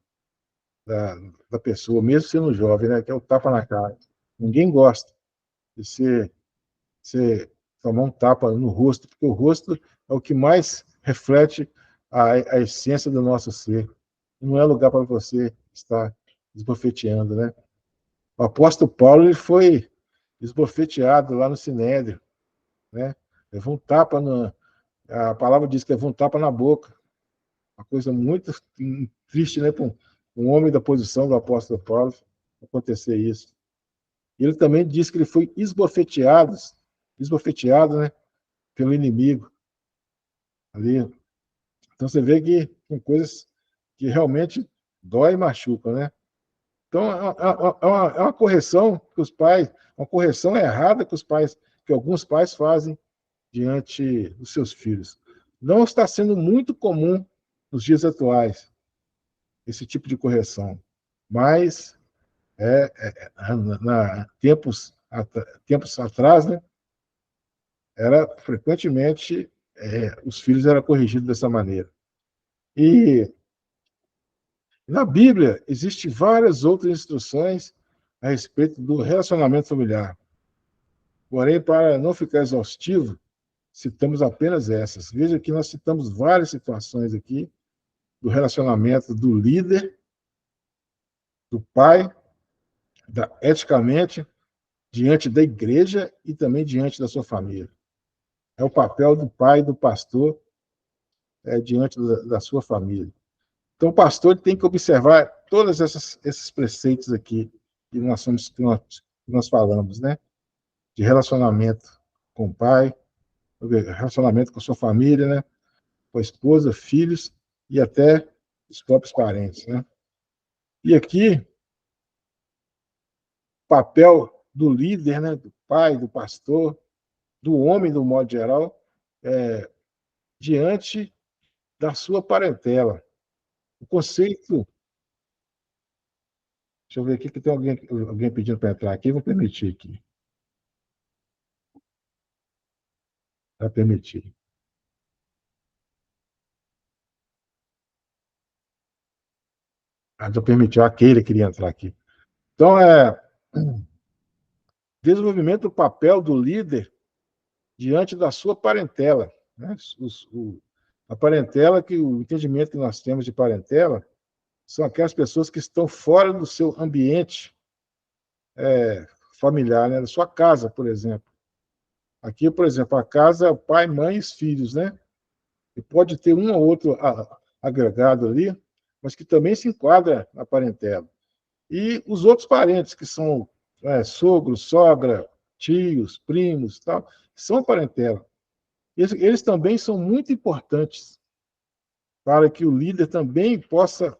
da pessoa, mesmo sendo jovem, né? Que é o tapa na cara. Ninguém gosta de você tomar um tapa no rosto, porque o rosto é o que mais reflete a essência do nosso ser. Não é lugar para você estar esbofeteando, né? O apóstolo Paulo, ele foi esbofeteado lá no Sinédrio, né? Levou um tapa a palavra diz que levou um tapa na boca. Uma coisa muito triste, né, para um homem da posição do apóstolo Paulo acontecer isso. E ele também diz que ele foi esbofeteado, né, pelo inimigo ali. Então você vê que são coisas que realmente dói e machucam, né? Então é uma correção que os pais, uma correção errada que alguns pais fazem diante dos seus filhos. Não está sendo muito comum nos dias atuais esse tipo de correção, mas tempos atrás, né, era frequentemente os filhos eram corrigidos dessa maneira. E na Bíblia existem várias outras instruções a respeito do relacionamento familiar. Porém, para não ficar exaustivo, citamos apenas essas. Veja que nós citamos várias situações aqui do relacionamento do líder, do pai, eticamente, diante da igreja e também diante da sua família. É o papel do pai, do pastor, diante da sua família. Então, o pastor tem que observar todos esses preceitos aqui que nós falamos, né? De relacionamento com o pai, relacionamento com a sua família, né? Com a esposa, filhos e até os próprios parentes, né? E aqui, o papel do líder, né? Do pai, do pastor, do homem, do modo geral, diante da sua parentela. O conceito. Deixa eu ver aqui que tem alguém pedindo para entrar aqui, vou permitir aqui. Vai permitir. Já permitiu, a Keila queria entrar aqui. Então, desenvolvimento do papel do líder diante da sua parentela. Né? A parentela, o entendimento que nós temos de parentela, são aquelas pessoas que estão fora do seu ambiente familiar, né? Da sua casa, por exemplo. Aqui, por exemplo, a casa é o pai, mãe e os filhos, né? E pode ter um ou outro agregado ali, mas que também se enquadra na parentela. E os outros parentes, que são sogro, sogra, tios, primos, tal, são parentela. Eles também são muito importantes para que o líder também possa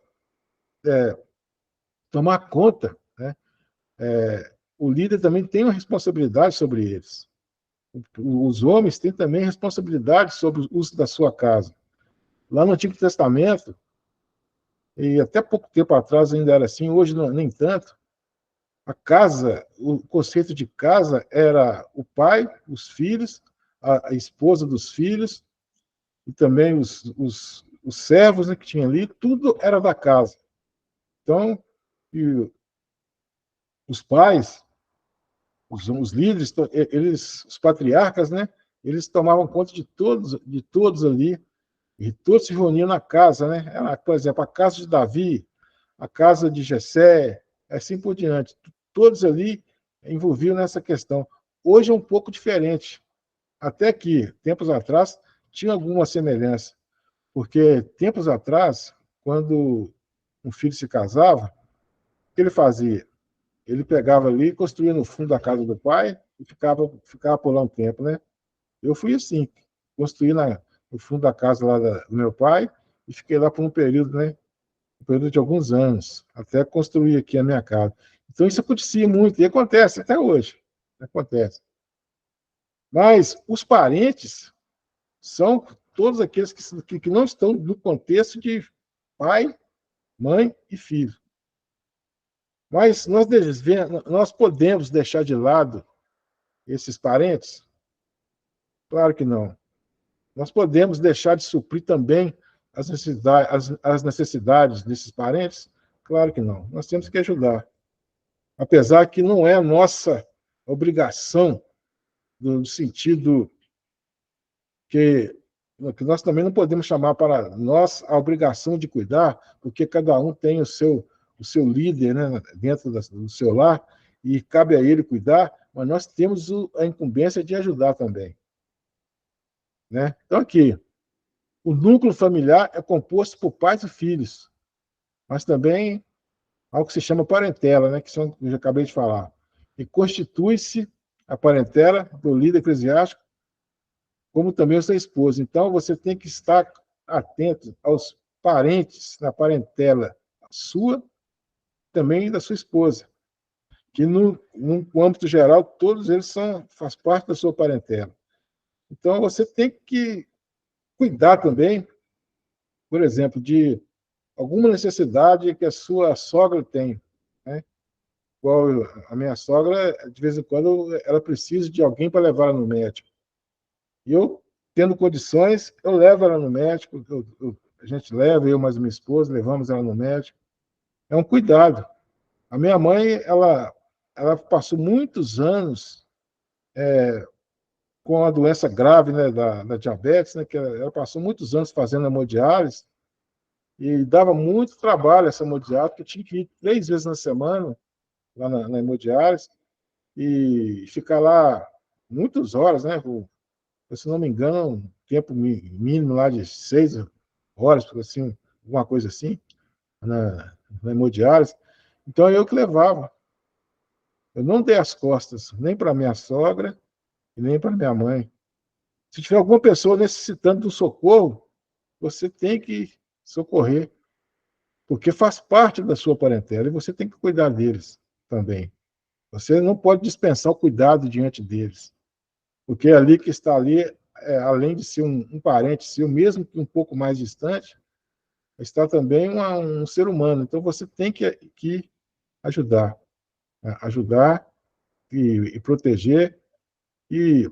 tomar conta, né? O líder também tem uma responsabilidade sobre eles. Os homens têm também responsabilidade sobre o uso da sua casa. Lá no Antigo Testamento, e até pouco tempo atrás ainda era assim, hoje não, nem tanto, a casa, o conceito de casa era o pai, os filhos, a esposa dos filhos, e também os servos, né, que tinha ali, tudo era da casa. Então, os pais, os líderes, os patriarcas, né, eles tomavam conta de todos ali, E todos se reuniam na casa, né? Por exemplo, a casa de Davi, a casa de Jessé, assim por diante. Todos ali envolviam nessa questão. Hoje é um pouco diferente. Até que, tempos atrás, tinha alguma semelhança. Porque, tempos atrás, quando um filho se casava, o que ele fazia? Ele pegava ali, construía no fundo da casa do pai e ficava por lá um tempo, né? Eu fui assim, construí no fundo da casa lá do meu pai e fiquei lá por um período, né? Um período de alguns anos, até construir aqui a minha casa. Então, isso acontecia muito, e acontece até hoje. Acontece. Mas os parentes são todos aqueles que não estão no contexto de pai, mãe e filho. Mas nós podemos deixar de lado esses parentes? Claro que não. Nós podemos deixar de suprir também as necessidades desses parentes? Claro que não. Nós temos que ajudar. Apesar que não é a nossa obrigação, no sentido que nós também não podemos chamar para nós a obrigação de cuidar, porque cada um tem o seu líder, né, dentro do seu lar, e cabe a ele cuidar, mas nós temos a incumbência de ajudar também. Né? Então, aqui, o núcleo familiar é composto por pais e filhos, mas também algo que se chama parentela, né, que eu já acabei de falar. E constitui-se a parentela do líder eclesiástico, como também o seu esposo. Então, você tem que estar atento aos parentes na parentela sua, também da sua esposa, que no âmbito geral, todos eles faz parte da sua parentela. Então, você tem que cuidar também, por exemplo, de alguma necessidade que a sua sogra tem, né? Igual a minha sogra, de vez em quando, ela precisa de alguém para levar ela no médico. E eu, tendo condições, eu levo ela no médico, a gente leva, eu mais minha esposa, levamos ela no médico. É um cuidado. A minha mãe, ela passou muitos anos com a doença grave, né, da diabetes, né, que ela passou muitos anos fazendo hemodiálise, e dava muito trabalho essa hemodiálise, porque eu tinha que ir 3 vezes na semana, lá na hemodiálise, e ficar lá muitas horas, né? Se não me engano, um tempo mínimo lá de 6 horas, assim, alguma coisa assim, na hemodiálise. Então, eu que levava. Eu não dei as costas nem para minha sogra e nem para minha mãe. Se tiver alguma pessoa necessitando de um socorro, você tem que socorrer, porque faz parte da sua parentela e você tem que cuidar deles também. Você não pode dispensar o cuidado diante deles, porque ali que está ali, além de ser um parente seu, mesmo que um pouco mais distante, está também um ser humano. Então, você tem que ajudar, né? Ajudar e proteger. E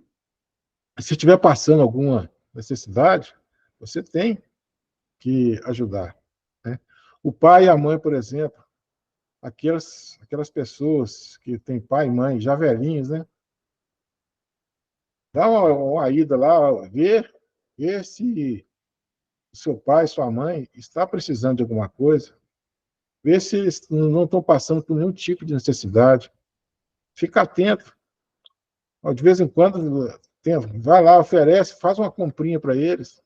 se estiver passando alguma necessidade, você tem que ajudar. Né? O pai e a mãe, por exemplo, aquelas pessoas que têm pai e mãe já velhinhos, né? Dá uma ida lá, ver se seu pai, sua mãe está precisando de alguma coisa, ver se eles não estão passando por nenhum tipo de necessidade. Fica atento. De vez em quando, vai lá, oferece, faz uma comprinha para eles,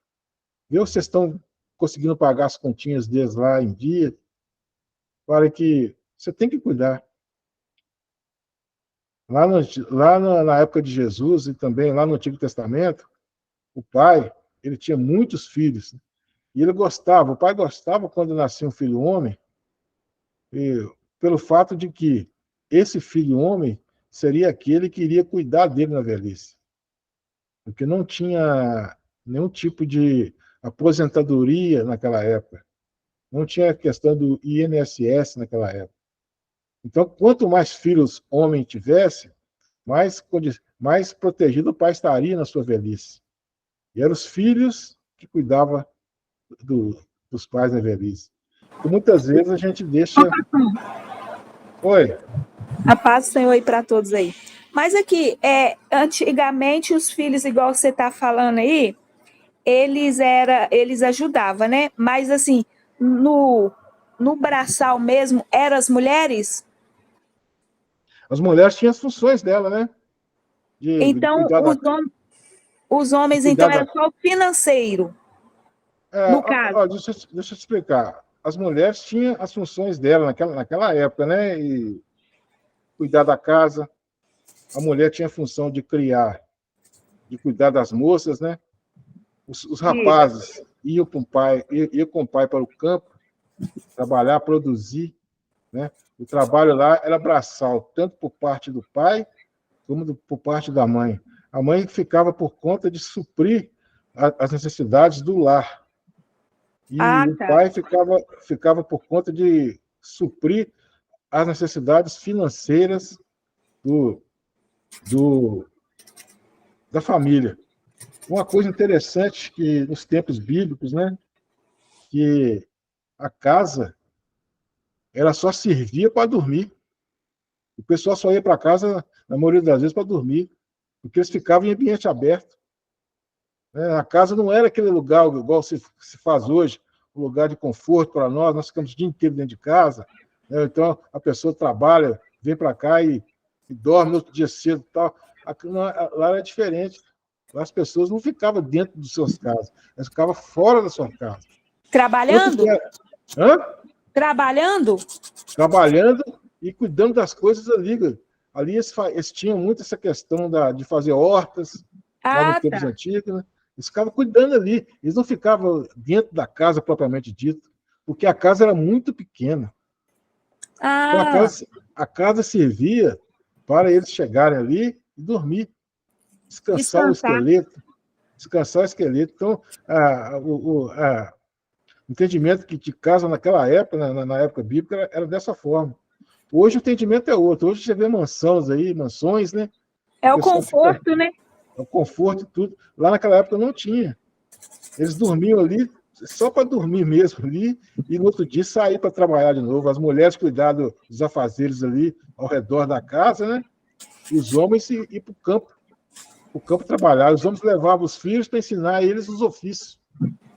vê se vocês estão conseguindo pagar as continhas deles lá em dia, para que você tem que cuidar. Na época de Jesus e também lá no Antigo Testamento, o pai, ele tinha muitos filhos, e o pai gostava quando nascia um filho homem, pelo fato de que esse filho homem seria aquele que iria cuidar dele na velhice, porque não tinha nenhum tipo de aposentadoria naquela época, não tinha a questão do INSS naquela época. Então, quanto mais filhos homem tivesse, mais protegido o pai estaria na sua velhice. E eram os filhos que cuidavam dos pais na velhice. E muitas vezes a gente deixa... Oi. A paz do Senhor aí para todos aí. Mas aqui, antigamente os filhos, igual você está falando aí, eles ajudavam, né? Mas assim, no braçal mesmo, eram as mulheres? As mulheres tinham as funções dela, né? De Então, cuidar os de homens, então, cuidar era da. só o financeiro, no caso. Deixa eu te explicar. As mulheres tinham as funções dela naquela época, né? E cuidar da casa. A mulher tinha a função de criar, de cuidar das moças, né? Os Isso. rapazes iam com o pai para o campo, trabalhar, produzir, né? O trabalho lá era braçal, tanto por parte do pai como por parte da mãe. A mãe ficava por conta de suprir as necessidades do lar. E Ah, o tá. pai ficava por conta de suprir as necessidades financeiras do, do, da família. Uma coisa interessante que nos tempos bíblicos, né, que a casa ela só servia para dormir. O pessoal só ia para casa, na maioria das vezes, para dormir, porque eles ficavam em ambiente aberto. Né? A casa não era aquele lugar igual se faz hoje, um lugar de conforto para nós ficamos o dia inteiro dentro de casa. Né? Então, a pessoa trabalha, vem para cá e dorme no outro dia cedo e tal. Aqui, lá era diferente. Lá as pessoas não ficavam dentro dos seus casas, elas ficavam fora da sua casa. Tanto que Trabalhando? era, hã? Trabalhando? Trabalhando e cuidando das coisas ali. Ali eles tinham muito essa questão de fazer hortas, lá nos Ah, tempos tá. antigos, né? Eles ficavam cuidando ali. Eles não ficavam dentro da casa propriamente dito, porque a casa era muito pequena. Então Ah, a casa servia para eles chegarem ali e dormir, descansar o descansar. esqueleto, descansar o esqueleto. Então, o entendimento que de casa naquela época, na época bíblica, era dessa forma. Hoje o entendimento é outro. Hoje você vê mansões, né? O É o pessoal fica, conforto, né? o conforto e tudo. Lá naquela época não tinha. Eles dormiam ali só para dormir mesmo ali, e no outro dia sair para trabalhar de novo. As mulheres cuidavam dos afazeres ali ao redor da casa, né? E os homens ir para o campo trabalhar. Os homens levavam os filhos para ensinar eles os ofícios.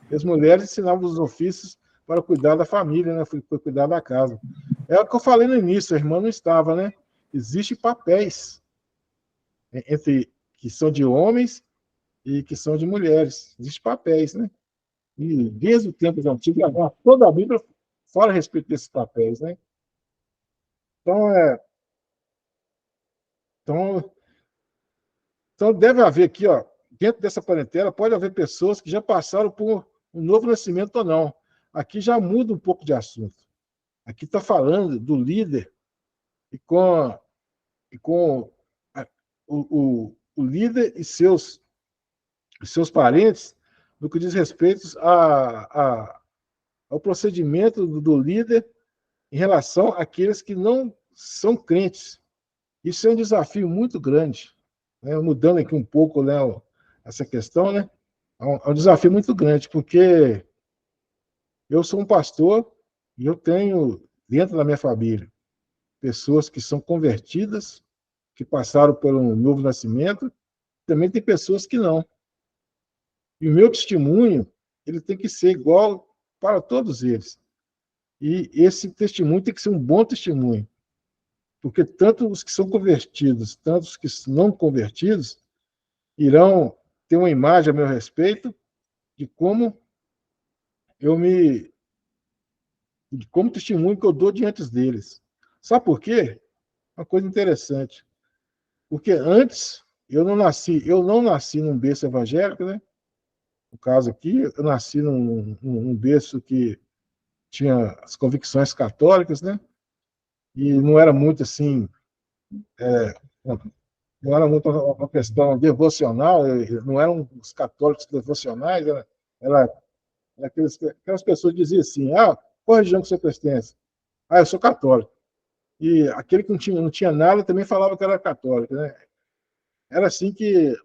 E as mulheres ensinavam os ofícios para cuidar da família, né? Para cuidar da casa. É o que eu falei no início, a irmã não estava, né? Existem papéis entre que são de homens e que são de mulheres. Existem papéis, né? E desde o tempo antigo, toda a Bíblia fala a respeito desses papéis, né? Então, então, então deve haver aqui, ó, dentro dessa parentela, pode haver pessoas que já passaram por um novo nascimento ou não. Aqui já muda um pouco de assunto. Aqui está falando do líder e com o líder e seus parentes no que diz respeito ao procedimento do líder em relação àqueles que não são crentes. Isso é um desafio muito grande. Né? Mudando aqui um pouco, né, essa questão, né? É um desafio muito grande, porque eu sou um pastor e eu tenho, dentro da minha família, pessoas que são convertidas, que passaram por um novo nascimento, também tem pessoas que não. E o meu testemunho, ele tem que ser igual para todos eles. E esse testemunho tem que ser um bom testemunho, porque tanto os que são convertidos, tanto os que não convertidos, irão ter uma imagem a meu respeito de como eu me, de como testemunho que eu dou diante deles. Sabe por quê? Uma coisa interessante. Porque antes eu não nasci num berço evangélico, né? No caso aqui, eu nasci num berço que tinha as convicções católicas, né? E não era muito assim, não era muito uma questão devocional, não eram os católicos devocionais, era aquelas pessoas que diziam assim, qual religião que você pertence? Eu sou católico. E aquele que não tinha nada também falava que era católico, né? Era assim que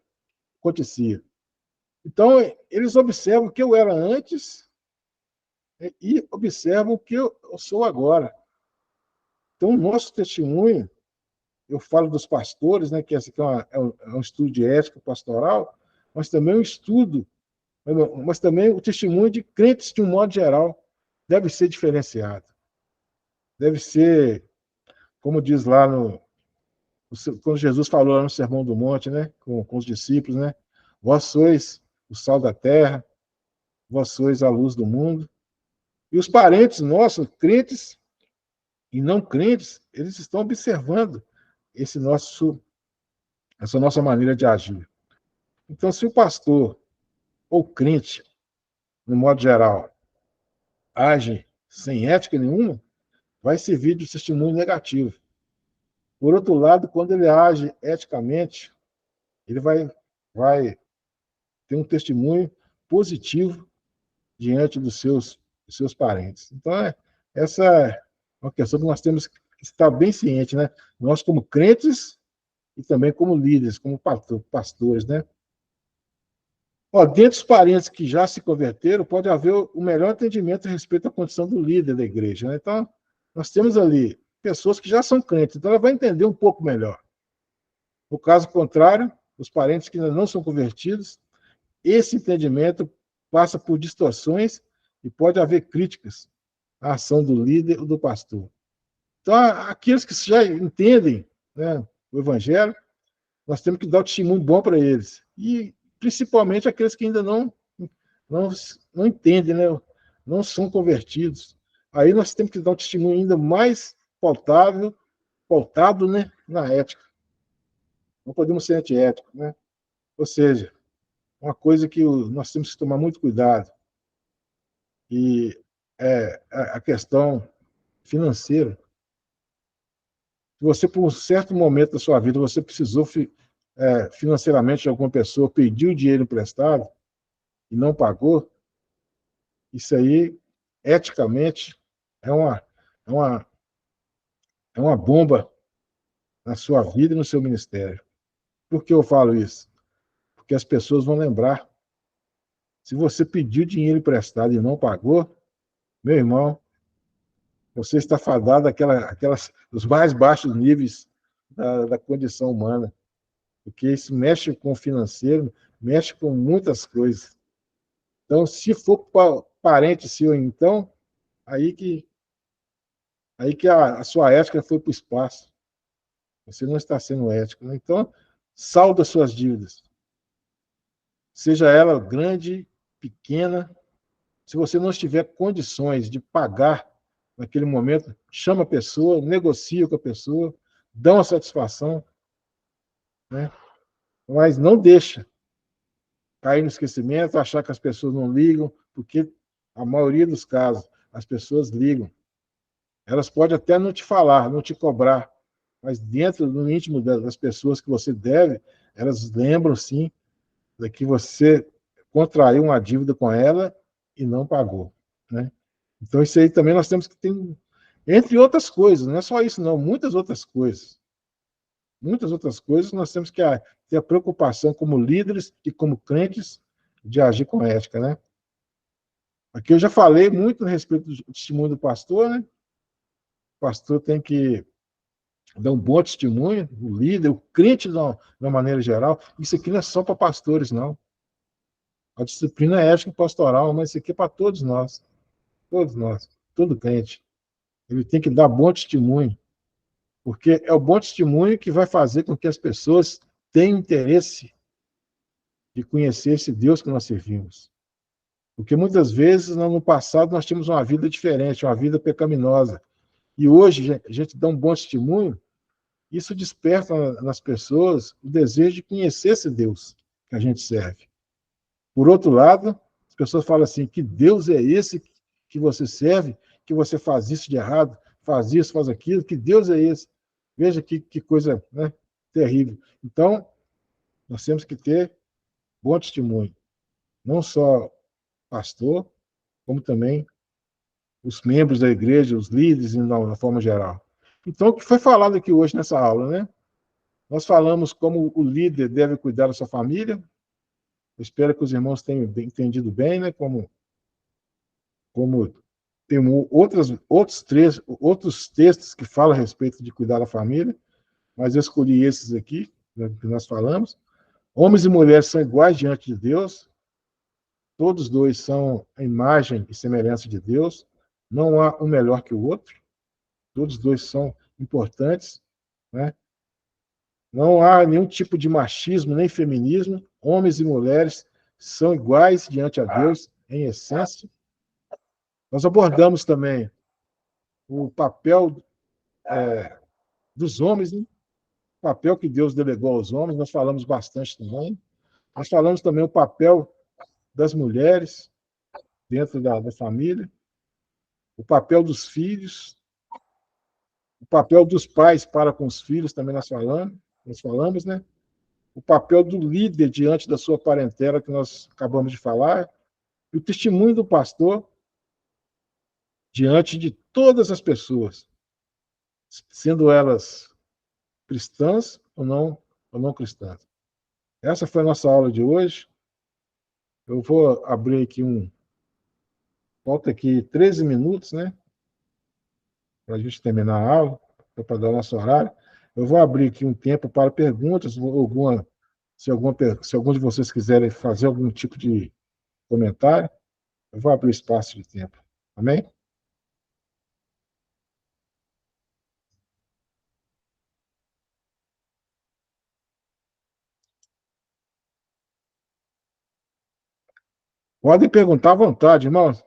acontecia. Então, eles observam o que eu era antes e observam o que eu sou agora. Então, o nosso testemunho, eu falo dos pastores, né, que esse aqui é um estudo de ética pastoral, mas também um estudo mas também o testemunho de crentes, de um modo geral, deve ser diferenciado. Deve ser, como diz lá quando Jesus falou lá no Sermão do Monte, né, com os discípulos, né? Vós sois o sal da terra, vós sois a luz do mundo. E os parentes nossos, crentes e não crentes, eles estão observando essa nossa maneira de agir. Então, se o pastor ou crente, no modo geral, age sem ética nenhuma, vai servir de testemunho negativo. Por outro lado, quando ele age eticamente, ele vai ter um testemunho positivo diante dos seus parentes. Então, essa é uma questão que nós temos que estar bem ciente, né? Nós, como crentes e também como líderes, como pastores, né? Ó, dentre os parentes que já se converteram, pode haver o melhor entendimento a respeito da condição do líder da igreja, né? Então, nós temos ali pessoas que já são crentes, então ela vai entender um pouco melhor. No caso contrário, os parentes que ainda não são convertidos, esse entendimento passa por distorções e pode haver críticas à ação do líder ou do pastor. Então, aqueles que já entendem, né, o evangelho, nós temos que dar um testemunho bom para eles. E, principalmente, aqueles que ainda não entendem, né, não são convertidos. Aí nós temos que dar um testemunho ainda mais pautado, né, na ética. Não podemos ser antiéticos, né? Ou seja, uma coisa que nós temos que tomar muito cuidado. E é a questão financeira. Se você, por um certo momento da sua vida, você precisou financeiramente de alguma pessoa, pediu dinheiro emprestado e não pagou, isso aí, eticamente, é uma bomba na sua vida e no seu ministério. Por que eu falo isso? Porque as pessoas vão lembrar. Se você pediu dinheiro emprestado e não pagou, meu irmão, você está fadado dos mais baixos níveis da condição humana. Porque isso mexe com o financeiro, mexe com muitas coisas. Então, se for parente seu, então, aí que a sua ética foi para o espaço. Você não está sendo ético, né? Então, salda suas dívidas. Seja ela grande, pequena. Se você não tiver condições de pagar naquele momento, chama a pessoa, negocia com a pessoa, dá uma satisfação, né? Mas não deixa cair no esquecimento, achar que as pessoas não ligam, porque a maioria dos casos as pessoas ligam. Elas podem até não te falar, não te cobrar, mas dentro do íntimo das pessoas que você deve, elas lembram, sim, de que você contraiu uma dívida com ela e não pagou, né? Então, isso aí também nós temos que ter, entre outras coisas, não é só isso, não, muitas outras coisas. Muitas outras coisas nós temos que ter a preocupação como líderes e como crentes de agir com ética, né? Aqui eu já falei muito a respeito do testemunho do pastor, né? O pastor tem que dar um bom testemunho, o líder, o crente de uma maneira geral. Isso aqui não é só para pastores, não. A disciplina é ética pastoral, mas isso aqui é para todos nós, todo crente. Ele tem que dar bom testemunho, porque é o bom testemunho que vai fazer com que as pessoas tenham interesse de conhecer esse Deus que nós servimos. Porque muitas vezes, no passado, nós tínhamos uma vida diferente, uma vida pecaminosa. E hoje, a gente dá um bom testemunho, isso desperta nas pessoas o desejo de conhecer esse Deus que a gente serve. Por outro lado, as pessoas falam assim, que Deus é esse que você serve, que você faz isso de errado, faz isso, faz aquilo, que Deus é esse? Veja que coisa, né, terrível. Então, nós temos que ter bom testemunho. Não só pastor, como também os membros da igreja, os líderes, na forma geral. Então, o que foi falado aqui hoje nessa aula, né? Nós falamos como o líder deve cuidar da sua família. Eu espero que os irmãos tenham entendido bem, né? Como tem outros textos que falam a respeito de cuidar da família, mas eu escolhi esses aqui, né, que nós falamos. Homens e mulheres são iguais diante de Deus. Todos dois são a imagem e semelhança de Deus. Não há um melhor que o outro. Todos dois são importantes, né? Não há nenhum tipo de machismo nem feminismo. Homens e mulheres são iguais diante a Deus em essência. Nós abordamos também o papel dos homens, né? O papel que Deus delegou aos homens. Nós falamos bastante também. Nós falamos também o papel das mulheres dentro da família, o papel dos filhos, o papel dos pais para com os filhos também nós falamos, né? O papel do líder diante da sua parentela, que nós acabamos de falar, e o testemunho do pastor diante de todas as pessoas, sendo elas cristãs ou não cristãs. Essa foi a nossa aula de hoje. Eu vou abrir aqui falta aqui 13 minutos, né? Para a gente terminar a aula, para dar o nosso horário. Eu vou abrir aqui um tempo para perguntas, se algum de vocês quiserem fazer algum tipo de comentário, eu vou abrir espaço de tempo. Amém? Podem perguntar à vontade, irmãos.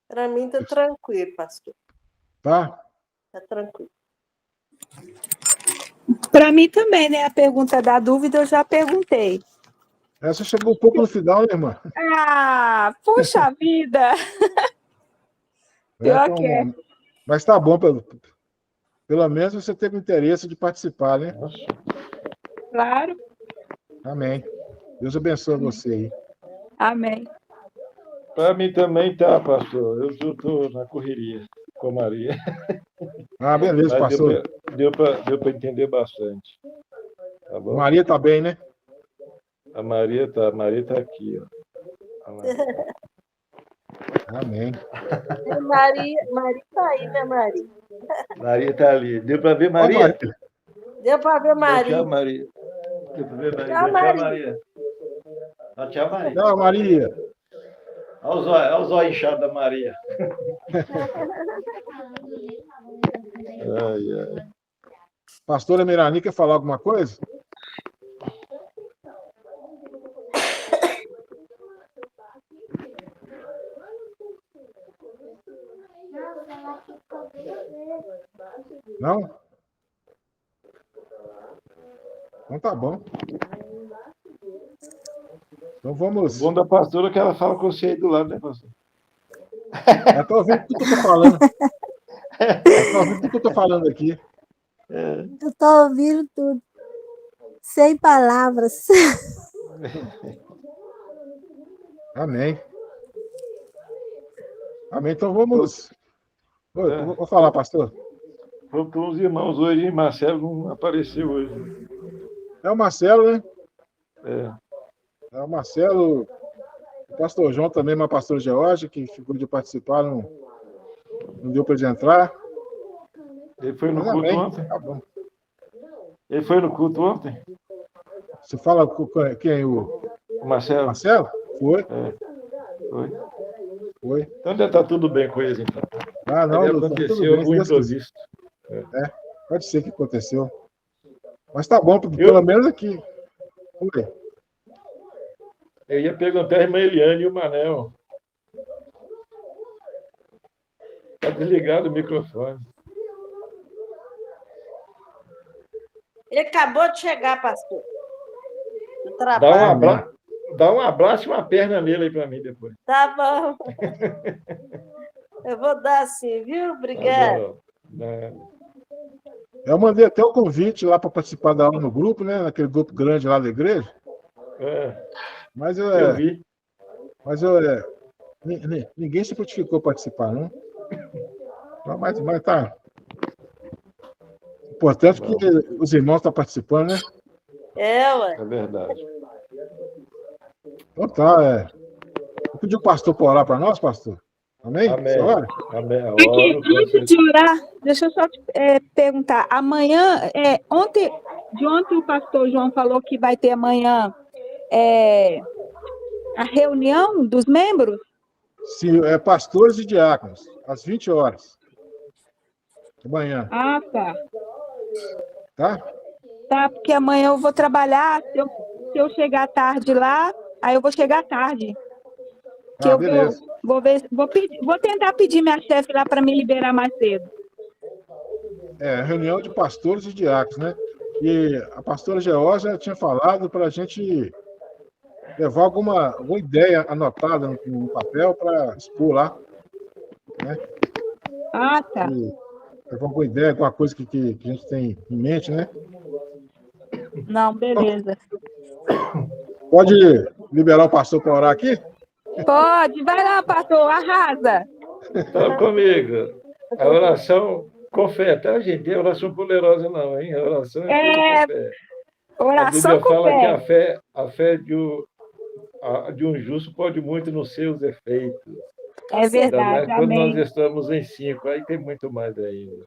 Para mim está tranquilo, pastor. Tá? Está tranquilo. Para mim também, né? A pergunta da dúvida eu já perguntei. Essa chegou um pouco no final, né, irmã? Ah, puxa vida! Pior Então, que é. mas tá bom, pelo menos você teve interesse de participar, né? Claro. Amém. Deus abençoe você aí. Amém. Para mim também tá, pastor. Eu estou na correria com a Maria. Ah, beleza, Mas pastor. deu para entender bastante. Tá bom? Maria está bem, né? A Maria tá aqui, ó. Amém. Maria está aí, né, Maria? Maria está ali. Deu para ver Ó, Maria? Deu para ver Maria. Tchau, Maria. Deu para ver Maria? Tchau, Tchau, Maria. Maria. Ah, tchau, Maria. Tchau, Maria. Olha o zóio inchado da Maria. Ai, ai. Pastora Mirani, quer falar alguma coisa? Não? Então tá bom. Então vamos. O bom da pastora é que ela fala com você aí do lado, né, pastor? Eu estou ouvindo tudo que eu estou falando. Eu estou ouvindo tudo que eu estou falando aqui. Eu estou ouvindo tudo. Sem palavras. Amém. Amém. Então vamos. Vou falar, pastor. Faltou uns irmãos hoje, hein? Marcelo não apareceu hoje. É o Marcelo, né? É. É o Marcelo, o pastor João também, mas o pastor George, que ficou de participar, não deu para ele entrar. Ele foi no Mas culto amém. ontem? Tá bom. Ele foi no culto ontem? Você fala com quem? O O Marcelo? Marcelo? Foi. Foi. Então já está tudo bem com eles, então. Ah, não, Aí tudo aconteceu bem, algum se Deus quiser. imprevisto. Pode ser que aconteceu. Mas tá bom, pelo menos aqui. Oi. Eu ia perguntar a irmã Eliane e o Manel. Está desligado o microfone. Ele acabou de chegar, pastor. Do trabalho. Dá um abraço e uma perna nele aí para mim depois. Tá bom. Eu vou dar sim, viu? Obrigada. Eu mandei até o convite lá para participar da aula no grupo, né? Naquele grupo grande lá da igreja. Mas eu vi. Mas ninguém se prontificou a participar, não? Mas tá. Importante que os irmãos estão participando, né? Ué. É verdade. Então tá, Vou pedir o pastor para orar para nós, pastor. Amém? Amém. Senhora? Amém. Aqui, Oro, com antes de orar, deixa eu só te perguntar. Amanhã, de ontem o pastor João falou que vai ter amanhã a reunião dos membros? Sim, pastores e diáconos, às 20 horas. Amanhã, Ah, tá. tá? Tá, porque amanhã eu vou trabalhar. Se eu chegar tarde lá, aí eu vou chegar tarde. Que eu Beleza. vou tentar pedir minha chefe lá para me liberar mais cedo. Reunião de pastores e diáconos, né? E a pastora Georgia tinha falado para a gente levar alguma ideia anotada no papel para expor lá, né? Ah, tá. E levar alguma ideia, alguma coisa que a gente tem em mente, né? Não, beleza. Pode liberar o pastor para orar aqui? Pode, vai lá, pastor, arrasa. Então, comigo, a oração com fé. Até hoje em dia, a oração poderosa não, hein? A oração é feita com fé. A Oração Bíblia com fala que fé. a fé de um justo pode muito nos seus efeitos. É Ainda verdade, mais quando nós amém. estamos em 5, aí tem muito mais ainda.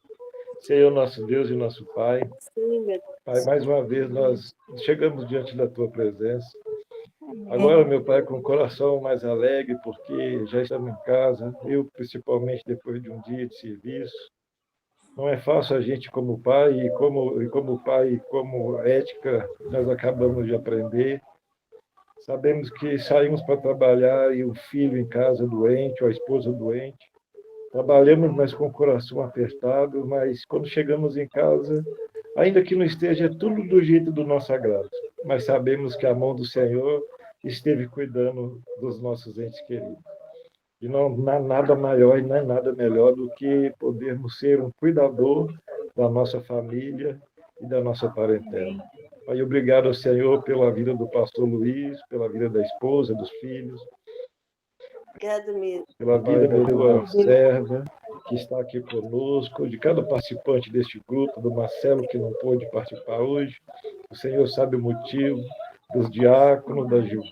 Senhor, nosso Deus e nosso Pai, Sim, meu Pai, mais uma vez nós chegamos diante da Tua presença. Agora, meu Pai, com o coração mais alegre, porque já estamos em casa, eu principalmente depois de um dia de serviço. Não é fácil a gente como pai, e como pai, e como ética, nós acabamos de aprender. Sabemos que saímos para trabalhar e o filho em casa doente, ou a esposa doente. Trabalhamos, mas com o coração apertado, mas quando chegamos em casa, ainda que não esteja tudo do jeito do nosso agrado, mas sabemos que a mão do Senhor esteve cuidando dos nossos entes queridos. E não há nada maior e não é nada melhor do que podermos ser um cuidador da nossa família e da nossa parentela. Pai, obrigado ao Senhor pela vida do pastor Luiz, pela vida da esposa, dos filhos, Obrigado mesmo. pela vida da tua serva, que está aqui conosco, de cada participante deste grupo, do Marcelo, que não pôde participar hoje. O Senhor sabe o motivo, dos diáconos,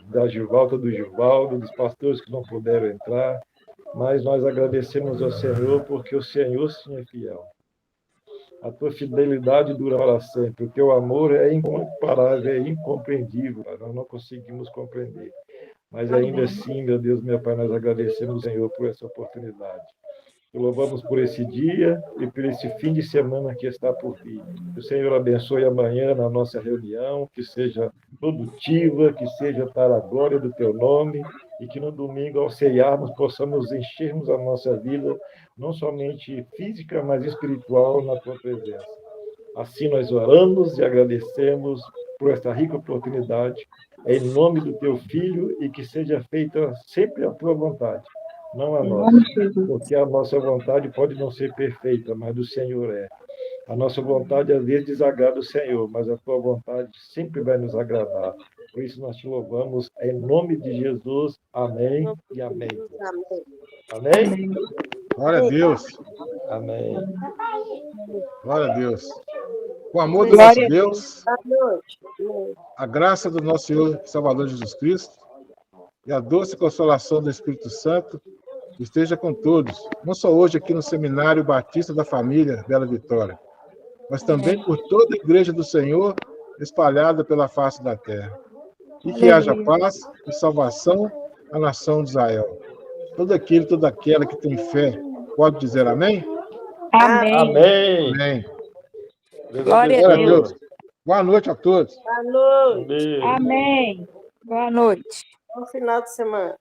da Givalda, do Givaldo, dos pastores que não puderam entrar, mas nós agradecemos ao Senhor, porque o Senhor sim é fiel. A tua fidelidade dura para sempre, o teu amor é incomparável, é incompreendível, nós não conseguimos compreender. Mas ainda assim, meu Deus, meu Pai, nós agradecemos ao Senhor por essa oportunidade. Te louvamos por esse dia e por esse fim de semana que está por vir. Que o Senhor abençoe amanhã na nossa reunião, que seja produtiva, que seja para a glória do Teu nome, e que no domingo, ao ceiarmos, possamos enchermos a nossa vida, não somente física, mas espiritual, na Tua presença. Assim nós oramos e agradecemos por esta rica oportunidade, em nome do Teu Filho, e que seja feita sempre a Tua vontade, não a nossa, porque a nossa vontade pode não ser perfeita, mas do Senhor é. A nossa vontade às vezes desagrada o Senhor, mas a tua vontade sempre vai nos agradar. Por isso nós te louvamos em nome de Jesus. Amém e amém. Amém. Amém? Glória a Deus. Amém. Glória a Deus. Com o amor do nosso Deus, Boa noite. a graça do nosso Senhor e Salvador Jesus Cristo e a doce consolação do Espírito Santo esteja com todos, não só hoje aqui no Seminário Batista da Família Bela Vitória, mas também por toda a Igreja do Senhor espalhada pela face da terra. E que haja paz e salvação à nação de Israel. Todo aquele, toda aquela que tem fé, pode dizer amém? Amém. Amém. Amém. Glória a Glória a Deus. Deus. Boa noite a todos. Boa noite. Amém. Amém. Boa noite. Bom final de semana.